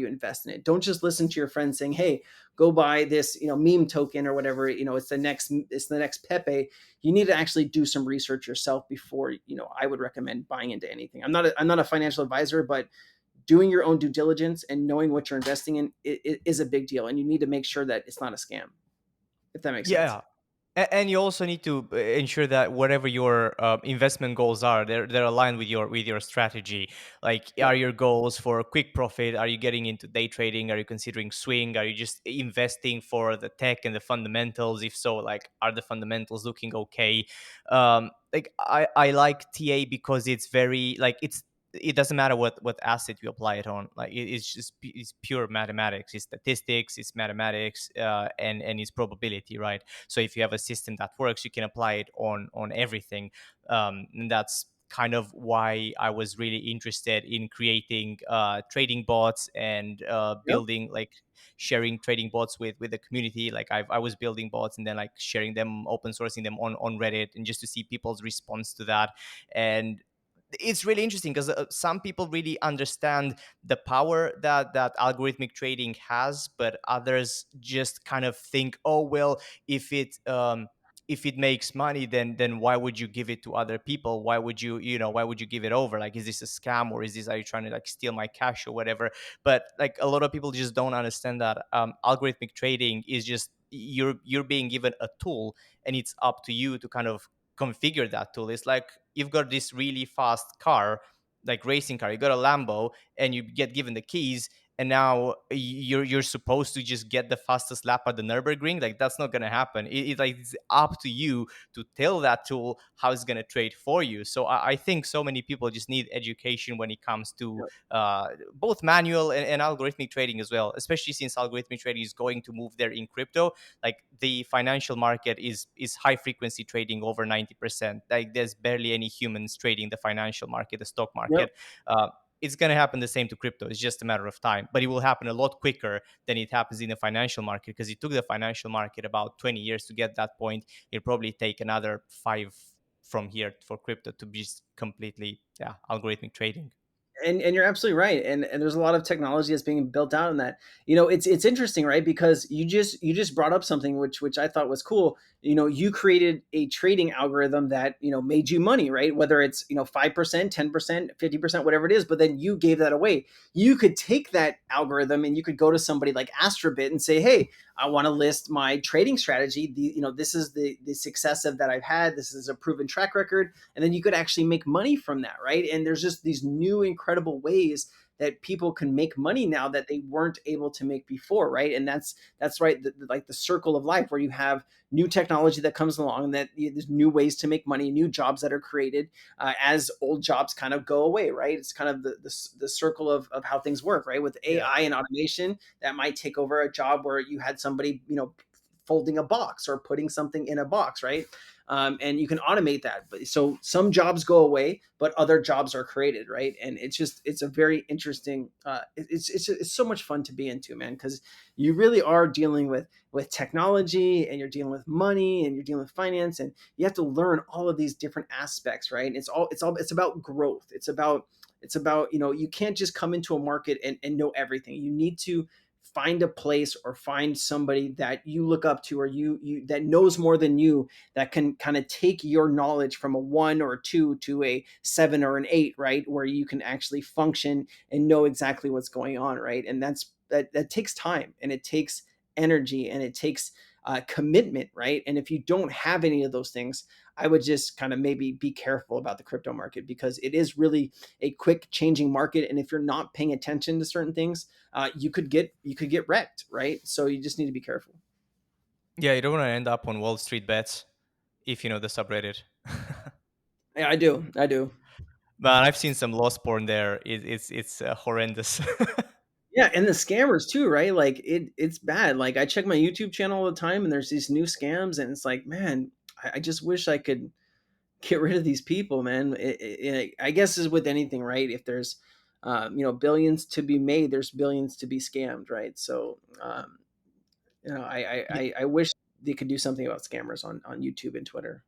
[SPEAKER 2] invest in it. Don't just listen to your friends saying, "Hey, go buy this, meme token or whatever. It's the next Pepe." You need to actually do some research yourself before, I would recommend buying into anything. I'm not a financial advisor, but doing your own due diligence and knowing what you're investing in is a big deal, and you need to make sure that it's not a scam, if that makes sense.
[SPEAKER 1] Yeah. And you also need to ensure that whatever your investment goals are, they're aligned with your strategy. Like,
[SPEAKER 2] Yep.
[SPEAKER 1] are your goals for a quick profit? Are you getting into day trading? Are you considering swing? Are you just investing for the tech and the fundamentals? If so, like, are the fundamentals looking okay? Like, I like TA because it's very, like, it doesn't matter what asset you apply it on. Like, it's just it's pure mathematics. It's statistics, it's mathematics, and it's probability, right? So if you have a system that works, you can apply it on everything. And that's kind of why I was really interested in creating trading bots and
[SPEAKER 2] Yep.
[SPEAKER 1] building, like, sharing trading bots with the community. Like, I was building bots and then, like, sharing them, open sourcing them on Reddit, and just to see people's response to that. And it's really interesting because some people really understand the power that algorithmic trading has, but others just kind of think, oh well, if it makes money, then why would you give it to other people? Why would why would you give it over? Like, is this a scam, or are you trying to, like, steal my cash or whatever? But, like, a lot of people just don't understand that algorithmic trading is just, you're being given a tool, and it's up to you to kind of configure that tool. It's like, you've got this really fast car, like racing car, you got a Lambo, and you get given the keys, and now you're supposed to just get the fastest lap at the Nürburgring. Like, that's not gonna happen. Like, it's up to you to tell that tool how it's gonna trade for you. So I think so many people just need education when it comes to both manual and algorithmic trading as well, especially since algorithmic trading is going to move there in crypto. Like, the financial market is high frequency trading over 90%. Like, there's barely any humans trading the financial market, the stock
[SPEAKER 2] Yep.
[SPEAKER 1] market. uh, it's going to happen the same to crypto. It's just a matter of time, but it will happen a lot quicker than it happens in the financial market, because it took the financial market about 20 years to get that point. It'll probably take another 5 from here for crypto to be completely, yeah, algorithmic trading.
[SPEAKER 2] And you're absolutely right, and there's a lot of technology that's being built out in that. It's interesting, right? Because you just brought up something which I thought was cool. You created a trading algorithm that made you money, right? Whether it's 5%, 10%, 50%, whatever it is, but then you gave that away. You could take that algorithm and you could go to somebody like Astrobit and say, hey, I want to list my trading strategy. This is the success of that I've had. This is a proven track record, and then you could actually make money from that, right? And there's just these new incredible ways that people can make money now that they weren't able to make before, right? And that's right, like the circle of life, where you have new technology that comes along, that there's new ways to make money, new jobs that are created as old jobs kind of go away, right? It's kind of the circle of how things work, right? With
[SPEAKER 1] Yeah.
[SPEAKER 2] AI and automation, that might take over a job where you had somebody, folding a box or putting something in a box, right? And you can automate that. But so some jobs go away, but other jobs are created, right? And it's a very interesting. It's so much fun to be into, man, because you really are dealing with technology, and you're dealing with money, and you're dealing with finance, and you have to learn all of these different aspects, right? And it's about growth. It's about you can't just come into a market and know everything. You need to find a place or find somebody that you look up to, or you that knows more than you, that can kind of take your knowledge from a 1 or a 2 to a 7 or an 8, right? Where you can actually function and know exactly what's going on, right? And that takes time, and it takes energy, and it takes commitment, right? And if you don't have any of those things, I would just kind of maybe be careful about the crypto market, because it is really a quick changing market. And if you're not paying attention to certain things, you could get wrecked, right? So you just need to be careful.
[SPEAKER 1] Yeah, you don't want to end up on Wall Street bets, if you know the subreddit.
[SPEAKER 2] Yeah, I do.
[SPEAKER 1] Man, I've seen some lost porn there. It's horrendous.
[SPEAKER 2] Yeah, and the scammers too, right? Like it's bad. Like I check my YouTube channel all the time, and there's these new scams, and it's like, man, I just wish I could get rid of these people, man. I guess is with anything, right? If there's billions to be made, there's billions to be scammed, right? So I wish they could do something about scammers on YouTube and Twitter.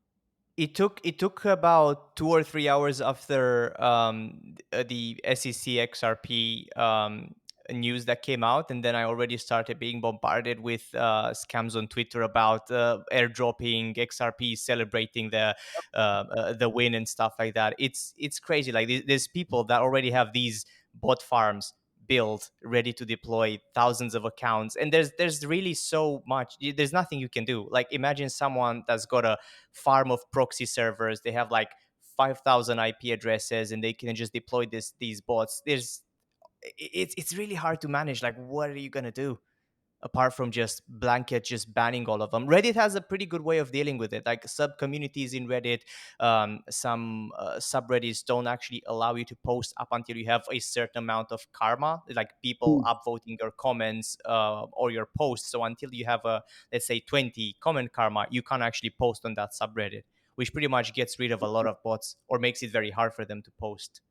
[SPEAKER 1] it took about 2 or 3 hours after the SEC XRP news that came out, and then I already started being bombarded with scams on Twitter about airdropping XRP, celebrating the win and stuff like that. It's crazy. Like there's people that already have these bot farms built, ready to deploy thousands of accounts, and there's really so much. There's nothing you can do. Like imagine someone that's got a farm of proxy servers. They have like 5,000 IP addresses, and they can just deploy these bots. It's really hard to manage. Like, what are you gonna do apart from just blanket just banning all of them? Reddit has a pretty good way of dealing with it. Like sub communities in Reddit, some subreddits don't actually allow you to post up until you have a certain amount of karma, like people upvoting your comments or your posts. So until you have a, let's say, 20 comment karma, you can't actually post on that subreddit, which pretty much gets rid of a lot of bots or makes it very hard for them to post.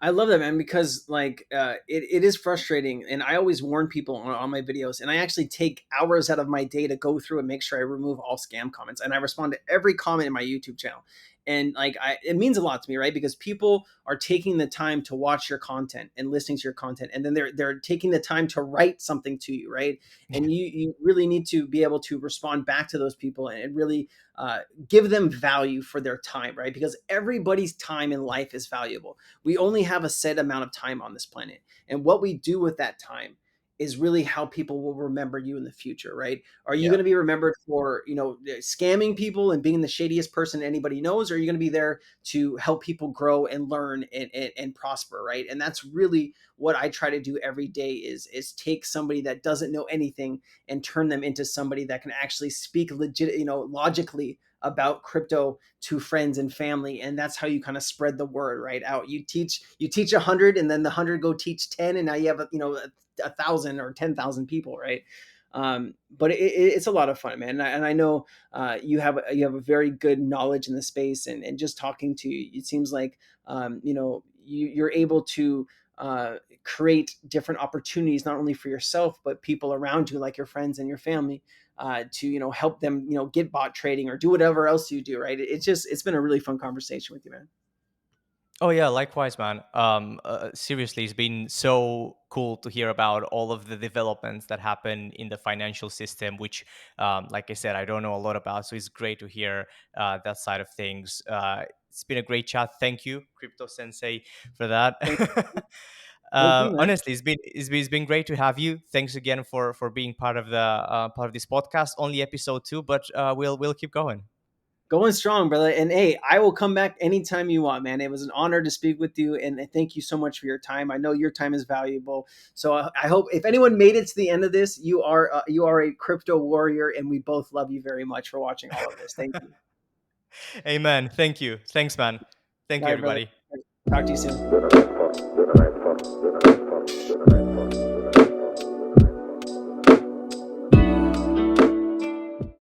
[SPEAKER 2] I love that, man, because like it is frustrating, and I always warn people on my videos, and I actually take hours out of my day to go through and make sure I remove all scam comments, and I respond to every comment in my YouTube channel. And like it means a lot to me, right? Because people are taking the time to watch your content and listening to your content, and then they're taking the time to write something to you, right? And you really need to be able to respond back to those people and really uh, give them value for their time, right? Because everybody's time in life is valuable. We only have a set amount of time on this planet, and what we do with that time is really how people will remember you in the future, right? Are you going
[SPEAKER 1] Yeah.
[SPEAKER 2] to be remembered for, scamming people and being the shadiest person anybody knows, or are you going to be there to help people grow and learn and prosper, right? And that's really what I try to do every day is take somebody that doesn't know anything and turn them into somebody that can actually speak legit, logically about crypto to friends and family. And that's how you kind of spread the word right out. You teach 100, and then the 100 go teach 10, and now you have a thousand or 10,000 people, right? But it's a lot of fun, man. And I know you have a very good knowledge in the space, and just talking to you, it seems like you're able to create different opportunities, not only for yourself but people around you, like your friends and your family, to help them get bot trading or do whatever else you do, right? It's been a really fun conversation with you, man.
[SPEAKER 1] Oh yeah, likewise, man. Seriously, it's been so cool to hear about all of the developments that happen in the financial system, which, like I said, I don't know a lot about. So it's great to hear that side of things. It's been a great chat. Thank you, Crypto Sensei, for that.
[SPEAKER 2] Thank, thank you, man.
[SPEAKER 1] Honestly, it's been great to have you. Thanks again for being part of this podcast. Only episode 2, but we'll keep going.
[SPEAKER 2] Going strong, brother. And hey, I will come back anytime you want, man. It was an honor to speak with you, and thank you so much for your time. I know your time is valuable. So I hope if anyone made it to the end of this, you are a crypto warrior, and we both love you very much for watching all of this. Thank you.
[SPEAKER 1] Amen. Thank you. Thanks, man. Thank
[SPEAKER 2] All
[SPEAKER 1] you,
[SPEAKER 2] right, brother.
[SPEAKER 1] everybody.
[SPEAKER 2] Talk to you soon.